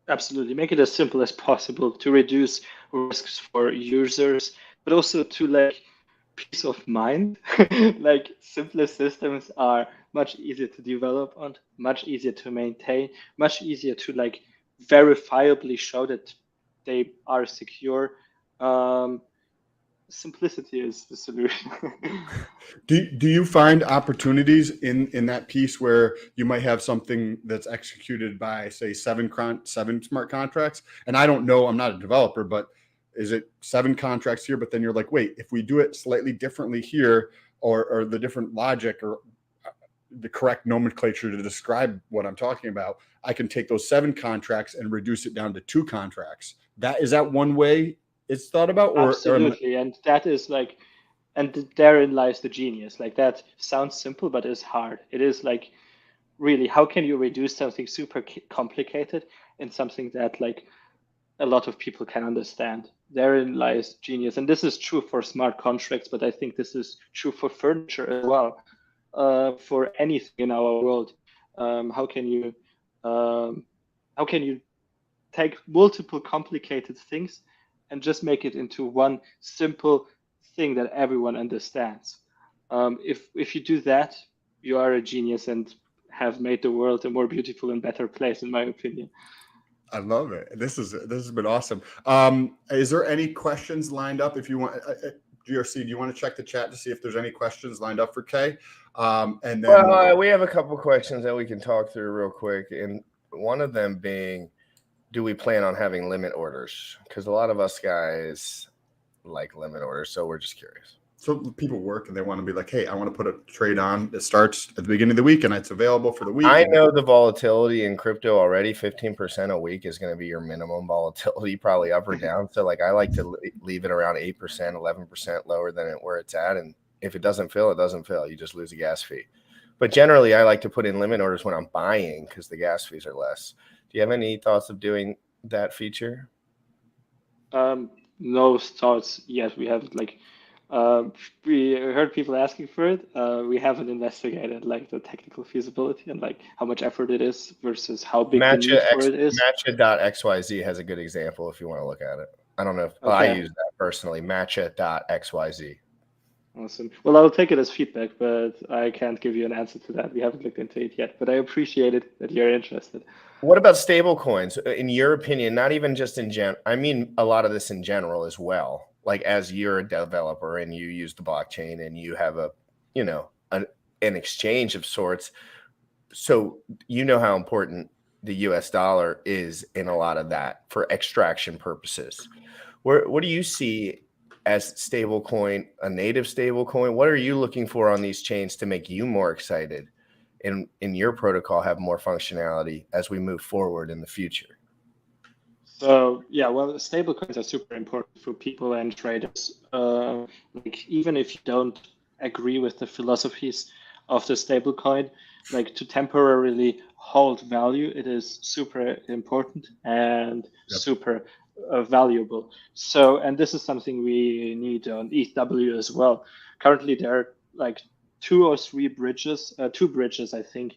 Absolutely. Make it as simple as possible to reduce risks for users, but also to like peace of mind. Like simpler systems are much easier to develop on, much easier to maintain, much easier to like verifiably show that they are secure. Simplicity is the solution. Do you find opportunities in that piece where you might have something that's executed by, say, seven smart contracts? And I don't know, I'm not a developer, but is it 7 contracts here? But then you're like, wait, if we do it slightly differently here, or the different logic or the correct nomenclature to describe what I'm talking about, I can take those 7 contracts and reduce it down to 2 contracts. Is that one way it's thought about? Or absolutely, and that is like, and therein lies the genius. Like that sounds simple, but it's hard. It is like, really, how can you reduce something super complicated in something that like a lot of people can understand? Therein lies genius, and this is true for smart contracts, but I think this is true for furniture as well. For anything in our world, how can you take multiple complicated things and just make it into one simple thing that everyone understands. If you do that, you are a genius and have made the world a more beautiful and better place, in my opinion. I love it. This has been awesome. Is there any questions lined up? If you want, GRC, do you want to check the chat to see if there's any questions lined up for Kay? And then Well, we have a couple questions that we can talk through real quick, and one of them being, do we plan on having limit orders? Because a lot of us guys like limit orders, so we're just curious. so people work and they want to be like, hey, I want to put a trade on. It starts at the beginning of the week and it's available for the week. I know the volatility in crypto already. 15% a week is going to be your minimum volatility, probably up or down. So like I like to leave it around 8%, 11% lower than where it's at. And if it doesn't fill, it doesn't fill. You just lose a gas fee. But generally, I like to put in limit orders when I'm buying because the gas fees are less. Do you have any thoughts of doing that feature? No thoughts yet. We haven't we heard people asking for it. We haven't investigated like the technical feasibility and like how much effort it is versus how big the need for it is. Matcha.xyz has a good example if you want to look at it. I don't know if I use that personally. Matcha.xyz. Awesome. Well, I'll take it as feedback, but I can't give you an answer to that. We haven't looked into it yet, but I appreciate it that you're interested. What about stable coins? In your opinion, not even just in general, I mean a lot of this in general as well. Like as you're a developer and you use the blockchain and you have an exchange of sorts. So you know how important the US dollar is in a lot of that for extraction purposes. What do you see as stablecoin, a native stablecoin? What are you looking for on these chains to make you more excited in your protocol have more functionality as we move forward in the future? So yeah, well, stablecoins are super important for people and traders. Like even if you don't agree with the philosophies of the stablecoin, like to temporarily hold value, it is super important and super valuable. So, and this is something we need on ETHw as well. Currently, there are like two bridges, I think,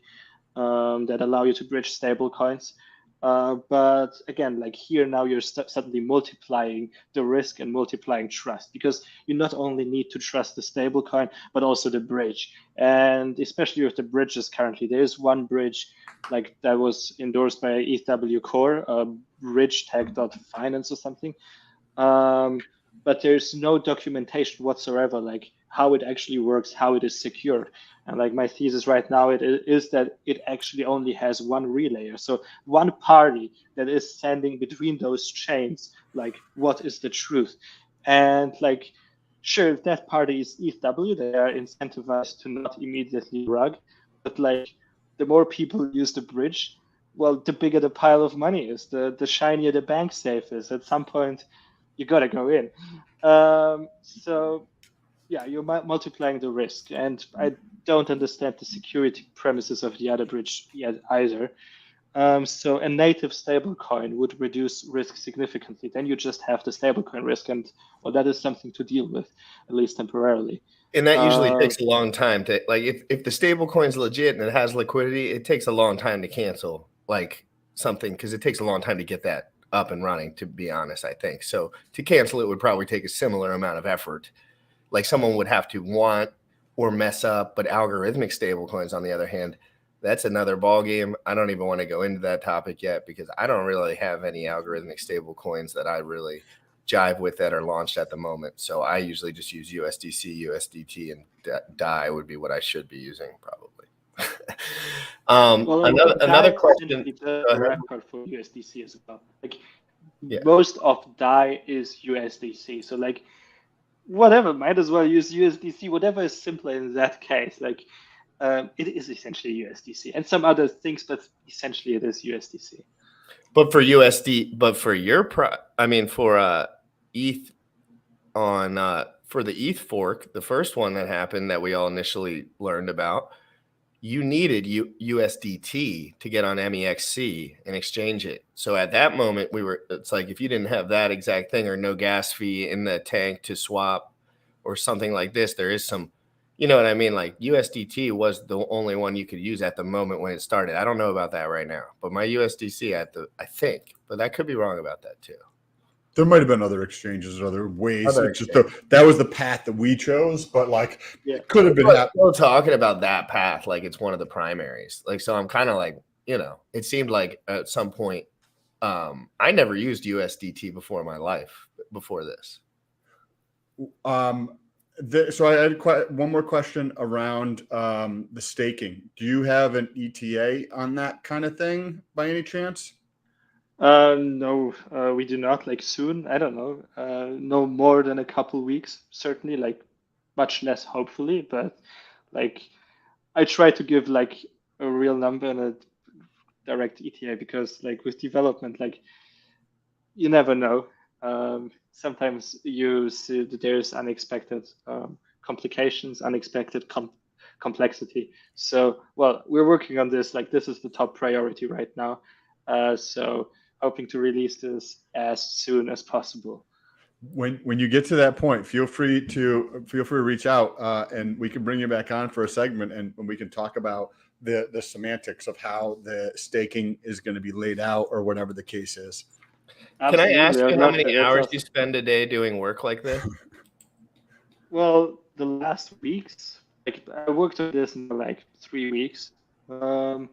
that allow you to bridge stable coins. But again, like here now you're suddenly multiplying the risk and multiplying trust, because you not only need to trust the stable coin, but also the bridge. And especially with the bridges currently, there's one bridge like that was endorsed by ETHw Core, bridgetech.finance or something. But there's no documentation whatsoever, like how it actually works, how it is secured. And like my thesis right now, it is that it actually only has one relayer. So one party that is standing between those chains, like what is the truth? And like, sure, if that party is ETHw, they are incentivized to not immediately rug. But like the more people use the bridge, well, the bigger the pile of money is, the shinier the bank safe is. At some point, you got to go in. So yeah, you're multiplying the risk. And I don't understand the security premises of the other bridge yet either. So a native stablecoin would reduce risk significantly. Then you just have the stablecoin risk, and well, that is something to deal with, at least temporarily. And that usually takes a long time to, like, if the stablecoin is legit and it has liquidity, it takes a long time to cancel like something, because it takes a long time to get that up and running, to be honest, I think. So to cancel it would probably take a similar amount of effort. Like someone would have to want or mess up, but algorithmic stablecoins, on the other hand, that's another ballgame. I don't even want to go into that topic yet, because I don't really have any algorithmic stablecoins that I really jive with that are launched at the moment. So I usually just use USDC, USDT, and DAI would be what I should be using probably. Well, another question. The record for USDC as well. Like most of DAI is USDC. So like whatever, might as well use USDC. Whatever is simpler in that case. Like it is essentially USDC and some other things, but essentially it is USDC. But for USD, but for your for ETH on for the ETH fork, the first one that happened that we all initially learned about, you needed USDT to get on MEXC and exchange it. So at that moment, it's like if you didn't have that exact thing or no gas fee in the tank to swap or something like this, there is some, you know what I mean? Like USDT was the only one you could use at the moment when it started. I don't know about that right now, but my USDC I think, but I could be wrong about that too. There might have been other exchanges or other ways. Other It's just that was the path that we chose, but like Yeah. it could have been We're happening. still talking about that path like it's one of the primaries. Like, so I'm kind of like, it seemed like at some point, I never used USDT before in my life before this. So I had one more question around the staking. Do you have an ETA on that kind of thing by any chance? No, we do not. Like soon, I don't know. No more than a couple weeks, certainly. Like much less, hopefully. But like, I try to give like a real number and a direct ETA because like with development, like you never know. Sometimes you see that there's unexpected complications, unexpected complexity. So, well, we're working on this. Like this is the top priority right now. So hoping to release this as soon as possible. When you get to that point, feel free to reach out and we can bring you back on for a segment and we can talk about the semantics of how the staking is going to be laid out or whatever the case is. Absolutely. Can I ask you I'd how love many that. That's hours awesome. you spend a day doing work like this? Well, the last weeks, like I worked on this in like 3 weeks. The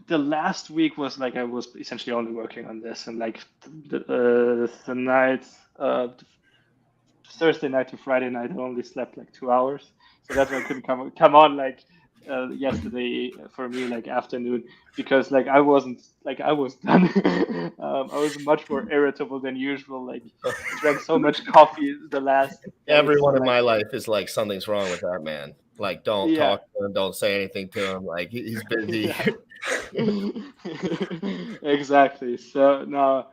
last week was like I was essentially only working on this, and like the night, Thursday night to Friday night, I only slept like 2 hours, so that's why I couldn't come on like yesterday for me like afternoon because like I was done. I was much more irritable than usual. Like drank so much coffee the last. Everyone in like, my life is like, something's wrong with that man. Like, don't Yeah. talk to him, don't say anything to him. Like, he's busy. Exactly. So now,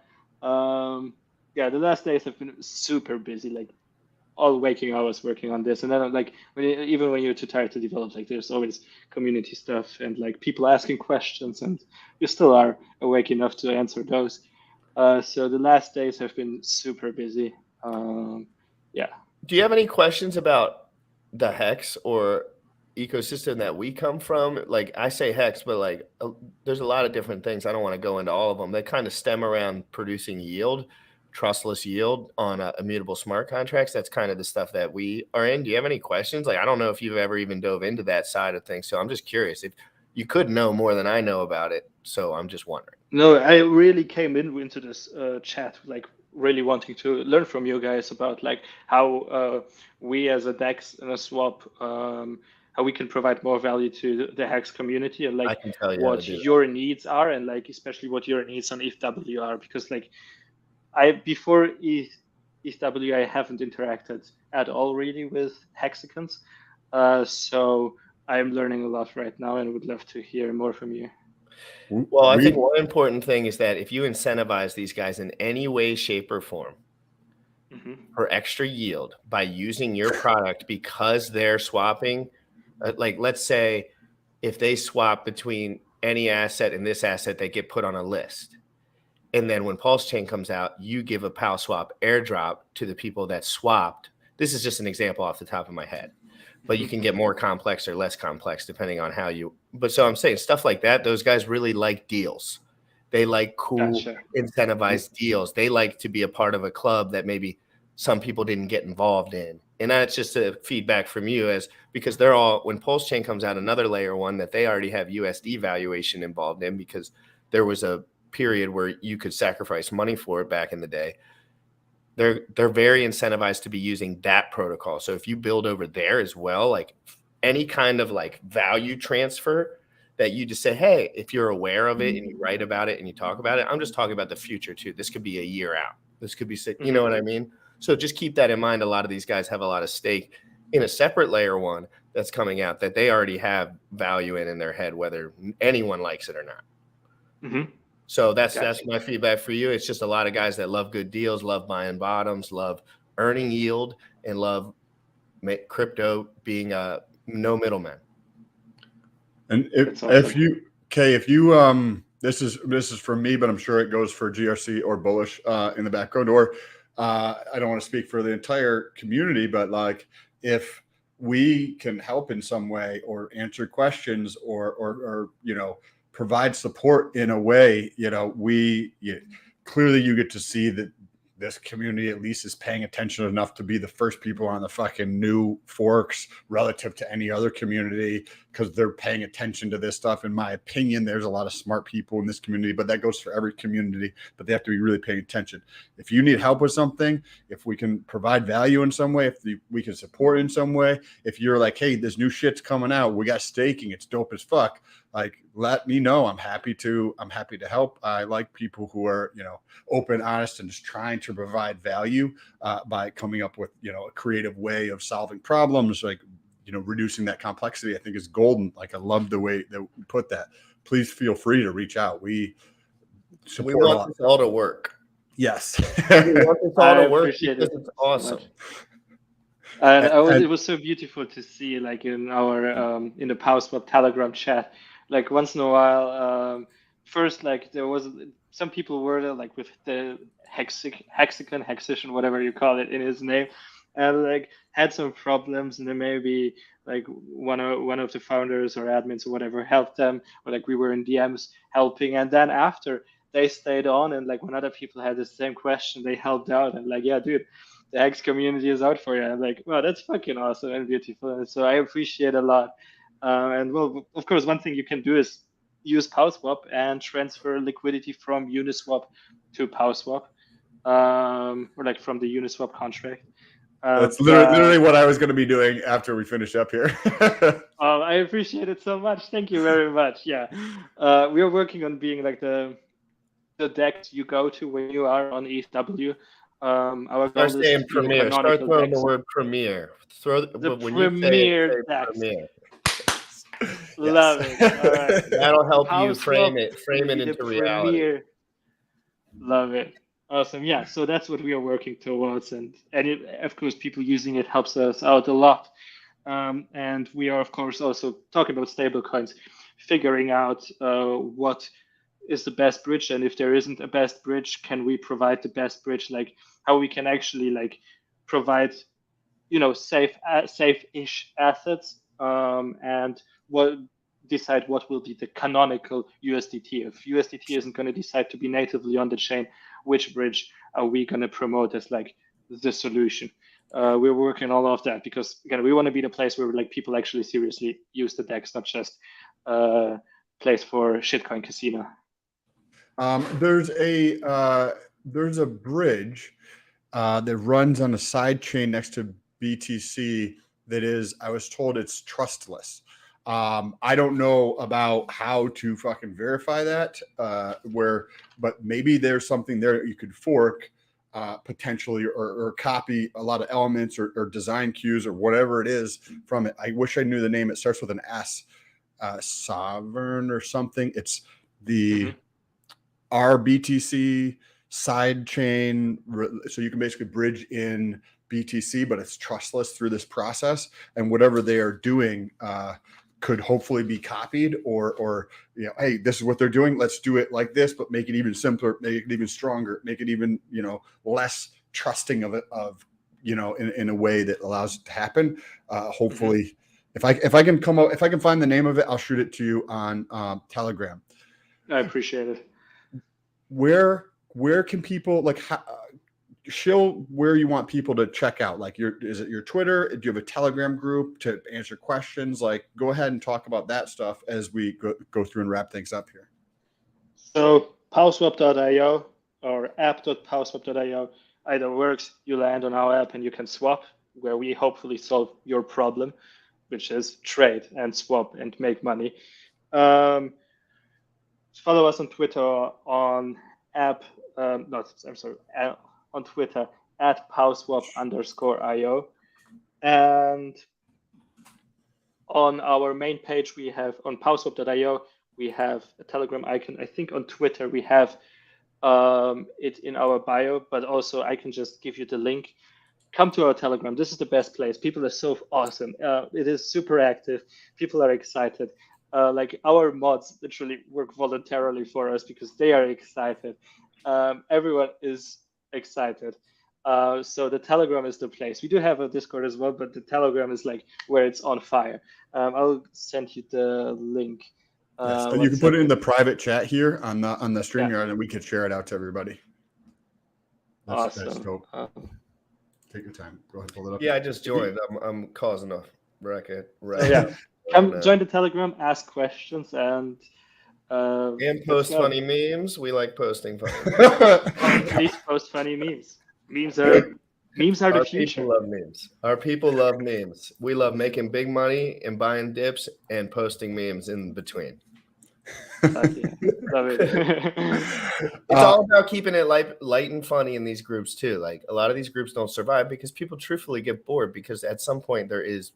yeah, the last days have been super busy. Like all waking hours working on this, and then like even when you're too tired to develop, like there's always community stuff and like people asking questions, and you still are awake enough to answer those. So the last days have been super busy. Yeah. Do you have any questions about the Hex or ecosystem that we come from? Like, I say Hex, but like there's a lot of different things. I don't want to go into all of them. They kind of stem around producing yield, trustless yield on immutable smart contracts. That's kind of the stuff that we are in. Do you have any questions? Like, I don't know if you've ever even dove into that side of things. So I'm just curious if you could know more than I know about it. So I'm just wondering. No, I really came into this chat like really wanting to learn from you guys about like how we as a DEX and a swap, how we can provide more value to the Hex community and I like can tell you how to what do that. your needs are and like especially what your needs on ETHw are because like before ETHw I haven't interacted at all really with hexagons, so I'm learning a lot right now and would love to hear more from you. Well, I think one important thing is that if you incentivize these guys in any way, shape, or form for extra yield by using your product because they're swapping, like let's say if they swap between any asset and this asset, they get put on a list. And then when Pulse Chain comes out, you give a PowSwap airdrop to the people that swapped. This is just an example off the top of my head. But you can get more complex or less complex depending on how you. But so I'm saying stuff like that. Those guys really like deals. They like cool, incentivized deals. They like to be a part of a club that maybe some people didn't get involved in. And that's just a feedback from you because they're all, when Pulse Chain comes out, another layer one that they already have USD valuation involved in because there was a period where you could sacrifice money for it back in the day. They're very incentivized to be using that protocol. So if you build over there as well, like any kind of like value transfer that you just say, hey, if you're aware of it and you write about it and you talk about it, I'm just talking about the future too. This could be a year out. This could be, you know what I mean? So just keep that in mind. A lot of these guys have a lot of stake in a separate layer one that's coming out that they already have value in their head, whether anyone likes it or not. So that's my feedback for you. It's just a lot of guys that love good deals, love buying bottoms, love earning yield, and love crypto being no middleman. And if you this is for me, but I'm sure it goes for GRC or Bullish in the background, or I don't want to speak for the entire community, but like if we can help in some way or answer questions or provide support in a way, clearly you get to see that this community at least is paying attention enough to be the first people on the fucking new forks relative to any other community, because they're paying attention to this stuff. In my opinion, there's a lot of smart people in this community, but that goes for every community, but they have to be really paying attention. If you need help with something, if we can provide value in some way, if we can support in some way, if you're like, hey, this new shit's coming out, we got staking, it's dope as fuck, like, let me know. I'm happy to help. I like people who are, open, honest, and just trying to provide value by coming up with, a creative way of solving problems, like, reducing that complexity. I think is golden. Like, I love the way that we put that. Please feel free to reach out. We want this all to work. Yes. We want this all to work because it's awesome. And it was so beautiful to see, like, in our in the PowSwap Telegram chat, like, once in a while, first, like, there was some people were there, like, with the hexagon, whatever you call it, in his name, and like had some problems, and then maybe like one of the founders or admins or whatever helped them, or like we were in DMs helping, and then after they stayed on, and like when other people had the same question, they helped out, and like, yeah, dude, the Hex community is out for you. I'm like, wow, that's fucking awesome and beautiful. And so I appreciate a lot. And well, of course, one thing you can do is use PowSwap and transfer liquidity from Uniswap to PowSwap, or like from the Uniswap contract. That's literally what I was going to be doing after we finish up here. I appreciate it so much. Thank you very much. Yeah, we are working on being like the DEX you go to when you are on ETHw. Our goal is saying Premier. Start throwing the word Premier. Throw the when Premier you say DEX. Premier. Love it. All right. That'll help you PowSwap frame it into reality. Love it. Awesome. Yeah. So that's what we are working towards, and of course, people using it helps us out a lot. And we are, of course, also talking about stablecoins, figuring out what is the best bridge, and if there isn't a best bridge, can we provide the best bridge? Like how we can actually like provide, safe-ish assets, and decide what will be the canonical USDT. If USDT isn't going to decide to be natively on the chain, which bridge are we going to promote as like the solution? We're working on all of that because, again, we want to be the place where like people actually seriously use the DEX, not just a place for shitcoin casino. There's a bridge that runs on a side chain next to BTC that is, I was told it's trustless. I don't know about how to fucking verify that, but maybe there's something there that you could fork potentially, or copy a lot of elements or design cues or whatever it is from it. I wish I knew the name. It starts with an S, Sovereign or something. It's the RBTC side chain. So you can basically bridge in BTC, but it's trustless through this process, and whatever they are doing could hopefully be copied, or hey, this is what they're doing, let's do it like this, but make it even simpler, make it even stronger, make it even less trusting of it, in a way that allows it to happen. Hopefully, if I can find the name of it, I'll shoot it to you on Telegram. I appreciate it. Where can people show where you want people to check out? Like, is it your Twitter? Do you have a Telegram group to answer questions? Like, go ahead and talk about that stuff as we go through and wrap things up here. So PowSwap.io or app.powswap.io either works. You land on our app and you can swap, where we hopefully solve your problem, which is trade and swap and make money. Follow us on Twitter on on Twitter at PowSwap_IO. And on our main page, we have on PowSwap.io, we have a Telegram icon. I think on Twitter, we have it in our bio, but also I can just give you the link. Come to our Telegram. This is the best place. People are so awesome. It is super active. People are excited. Like our mods literally work voluntarily for us because they are excited. Everyone is excited. So the Telegram is the place. We do have a Discord as well, but the Telegram is like where it's on fire. I'll send you the link. Yes, and you can put it in the private chat here on the StreamYard, and we could share it out to everybody. That's Awesome. dope. Take your time. Go ahead and pull it up. Yeah, I just joined. I'm causing a racket. So yeah, come join the Telegram, ask questions, and And let's post go. funny memes. We like posting funny. Please post funny memes. Memes are the Our future. people love memes. Our people love memes. We love making big money and buying dips and posting memes in between. Fuck yeah. Love it. It's all about keeping it light and funny in these groups too. Like a lot of these groups don't survive because people truthfully get bored because at some point there is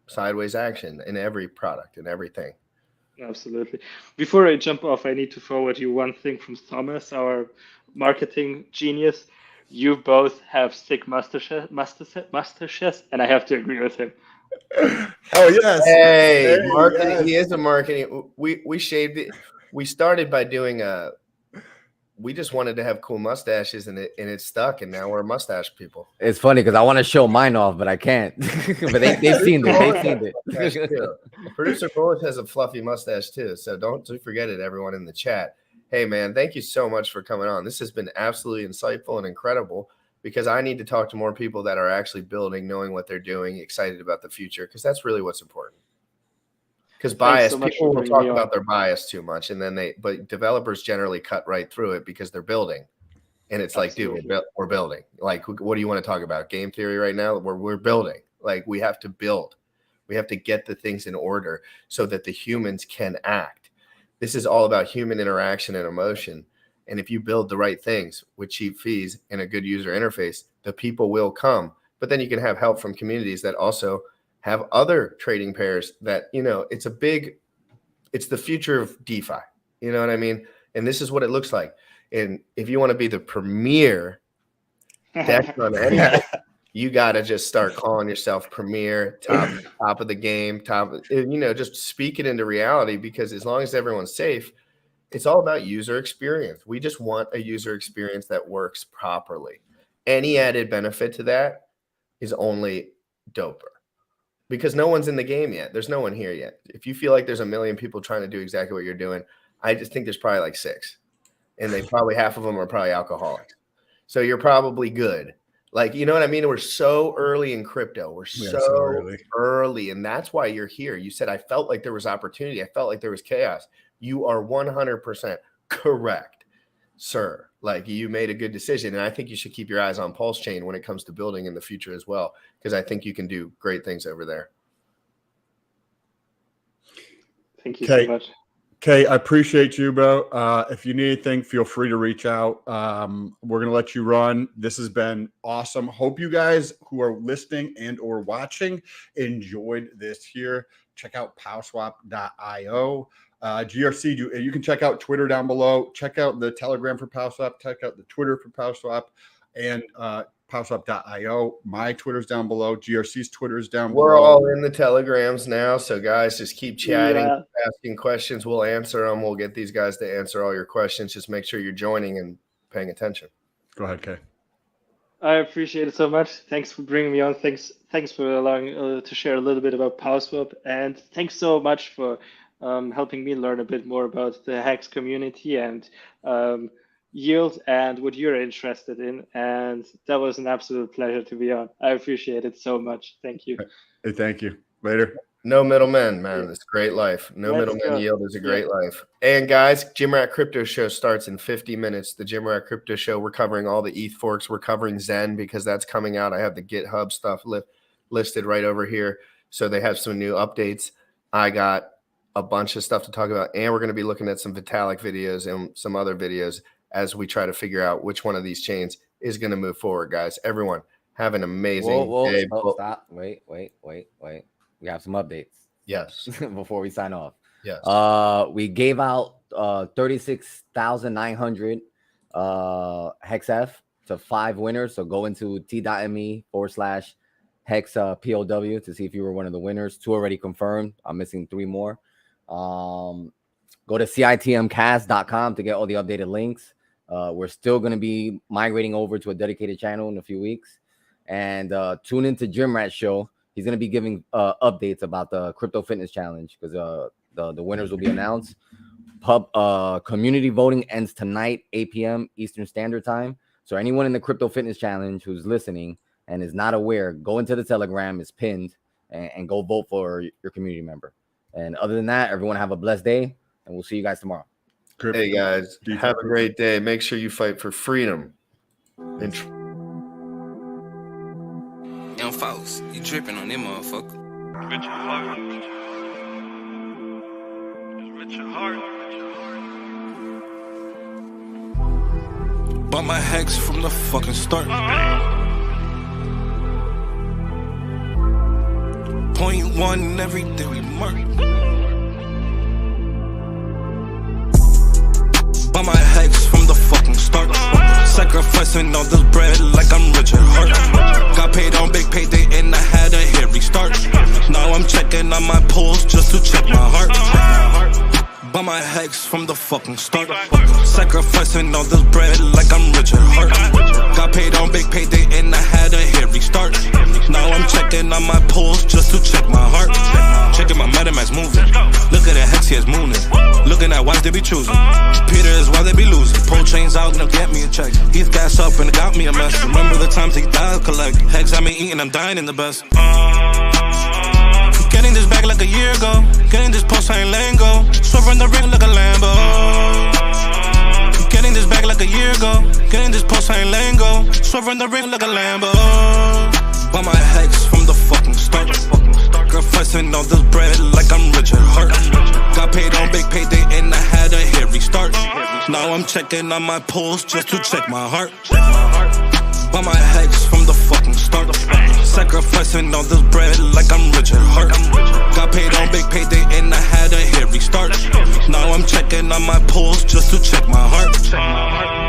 sideways action in every product and everything. Absolutely. Before I jump off, I need to forward you one thing from Thomas, our marketing genius. You both have sick mustaches, and I have to agree with him. Oh yes. Hey, Hey, marketing. yes. He is a marketing. We shaved it. We started by doing we just wanted to have cool mustaches and it stuck, and now we're mustache people. It's funny because I want to show mine off, but I can't. But they've seen it. They've seen it. Producer Bullet has a fluffy mustache too, so don't forget it, everyone in the chat. Hey man, thank you so much for coming on. This has been absolutely insightful and incredible because I need to talk to more people that are actually building, knowing what they're doing, excited about the future, because that's really what's important. Because bias, so much people for will bringing talk me on. about their bias too much, and then but developers generally cut right through it because they're building. And it's like, dude, we're building. Like, what do you want to talk about? Game theory right now? We're building. Like, we have to build. We have to get the things in order so that the humans can act. This is all about human interaction and emotion. And if you build the right things with cheap fees and a good user interface, the people will come. But then you can have help from communities that also have other trading pairs that, it's the future of DeFi. You know what I mean? And this is what it looks like. And if you want to be the premier deck on anything, you got to just start calling yourself premier, top of the game, just speak it into reality, because as long as everyone's safe, it's all about user experience. We just want a user experience that works properly. Any added benefit to that is only doper, because no one's in the game yet. There's no one here yet. If you feel like there's a million people trying to do exactly what you're doing, I just think there's probably like 6. And half of them are probably alcoholics. So you're probably good. Like, you know what I mean? We're so early in crypto. We're so early. And that's why you're here. You said, I felt like there was opportunity. I felt like there was chaos. You are 100% correct, sir. Like, you made a good decision. And I think you should keep your eyes on Pulse Chain when it comes to building in the future as well, because I think you can do great things over there. Thank you so much. Okay, I appreciate you, bro. If you need anything, feel free to reach out. We're going to let you run. This has been awesome. Hope you guys who are listening and or watching enjoyed this here. Check out PowSwap.io. GRC, you can check out Twitter down below. Check out the Telegram for PowSwap. Check out the Twitter for PowSwap. And PowSwap.io. My Twitter's down below. GRC's Twitter's down below. We're all in the Telegrams now. So, guys, just keep chatting, asking questions. We'll answer them. We'll get these guys to answer all your questions. Just make sure you're joining and paying attention. Go ahead, Kay. I appreciate it so much. Thanks for bringing me on. Thanks for allowing to share a little bit about PowSwap. And thanks so much for helping me learn a bit more about the Hex community and yield and what you're interested in. And that was an absolute pleasure to be on. I appreciate it so much. Thank you. Hey, thank you. Later. No middlemen, man. It's a great life. No middlemen yield is a great life. And guys, Jim Rat Crypto Show starts in 50 minutes. The Jim Rat Crypto Show, we're covering all the ETH forks. We're covering Zen because that's coming out. I have the GitHub stuff listed right over here. So they have some new updates. I got a bunch of stuff to talk about. And we're going to be looking at some Vitalik videos and some other videos as we try to figure out which one of these chains is going to move forward, guys. Everyone, have an amazing day. Stop. Wait. We have some updates. Yes. Before we sign off. Yes. We gave out 36,900 HexF to 5 winners. So go into t.me/Hex POW to see if you were one of the winners. 2 already confirmed. I'm missing 3 more. Go to CITMcast.com to get all the updated links. We're still going to be migrating over to a dedicated channel in a few weeks. And tune into Jim Rat Show. He's going to be giving updates about the Crypto Fitness Challenge because the winners will be announced. Community voting ends tonight, 8 p.m. Eastern Standard Time. So anyone in the Crypto Fitness Challenge who's listening and is not aware, go into the Telegram, it's pinned, and go vote for your community member. And other than that, everyone have a blessed day, and we'll see you guys tomorrow. Hey guys, have a great day. Make sure you fight for freedom. Young folks, you tripping on them motherfucker. Rich your heart. Rich your heart. Bought my Hex from the fucking start. .1 every day we mark. Bought my Hex from the fucking start. Sacrificing all this bread like I'm Richard Hart. Got paid on big payday and I had a hit restart. Now I'm checking on my pulse just to check my heart. Bought my Hex from the fucking start. Sacrificing all this bread like I'm Richard Hart. Got paid on big payday and I had a hit restart. Now I'm checking on my pulse just to check my heart. Checking my MetaMask moving. Look at the Hex, he is mooning. Looking at why they be choosing. Peter is why they be losing. Pull chains out and they'll get me a check. He's gas up and it got me a mess. Remember the times he died collect. Hex I been eating, I'm dying in the best. Getting this back like a year ago. Getting this post, I ain't letting go. Swerving the ring like a Lambo. Getting this back like a year ago. Getting this post, I ain't letting go. Swerving the ring like a Lambo. Bought my Hex from the fucking start. Sacrificing all this bread like I'm Richard Hart. Got paid on big payday and I had a hit restart. Now I'm checking on my pulse just to check my heart. Bought my Hex from the fucking start. Sacrificing all this bread like I'm Richard Hart. Got paid on big payday and I had a hit restart. Now I'm checking on my pulse just to check my heart.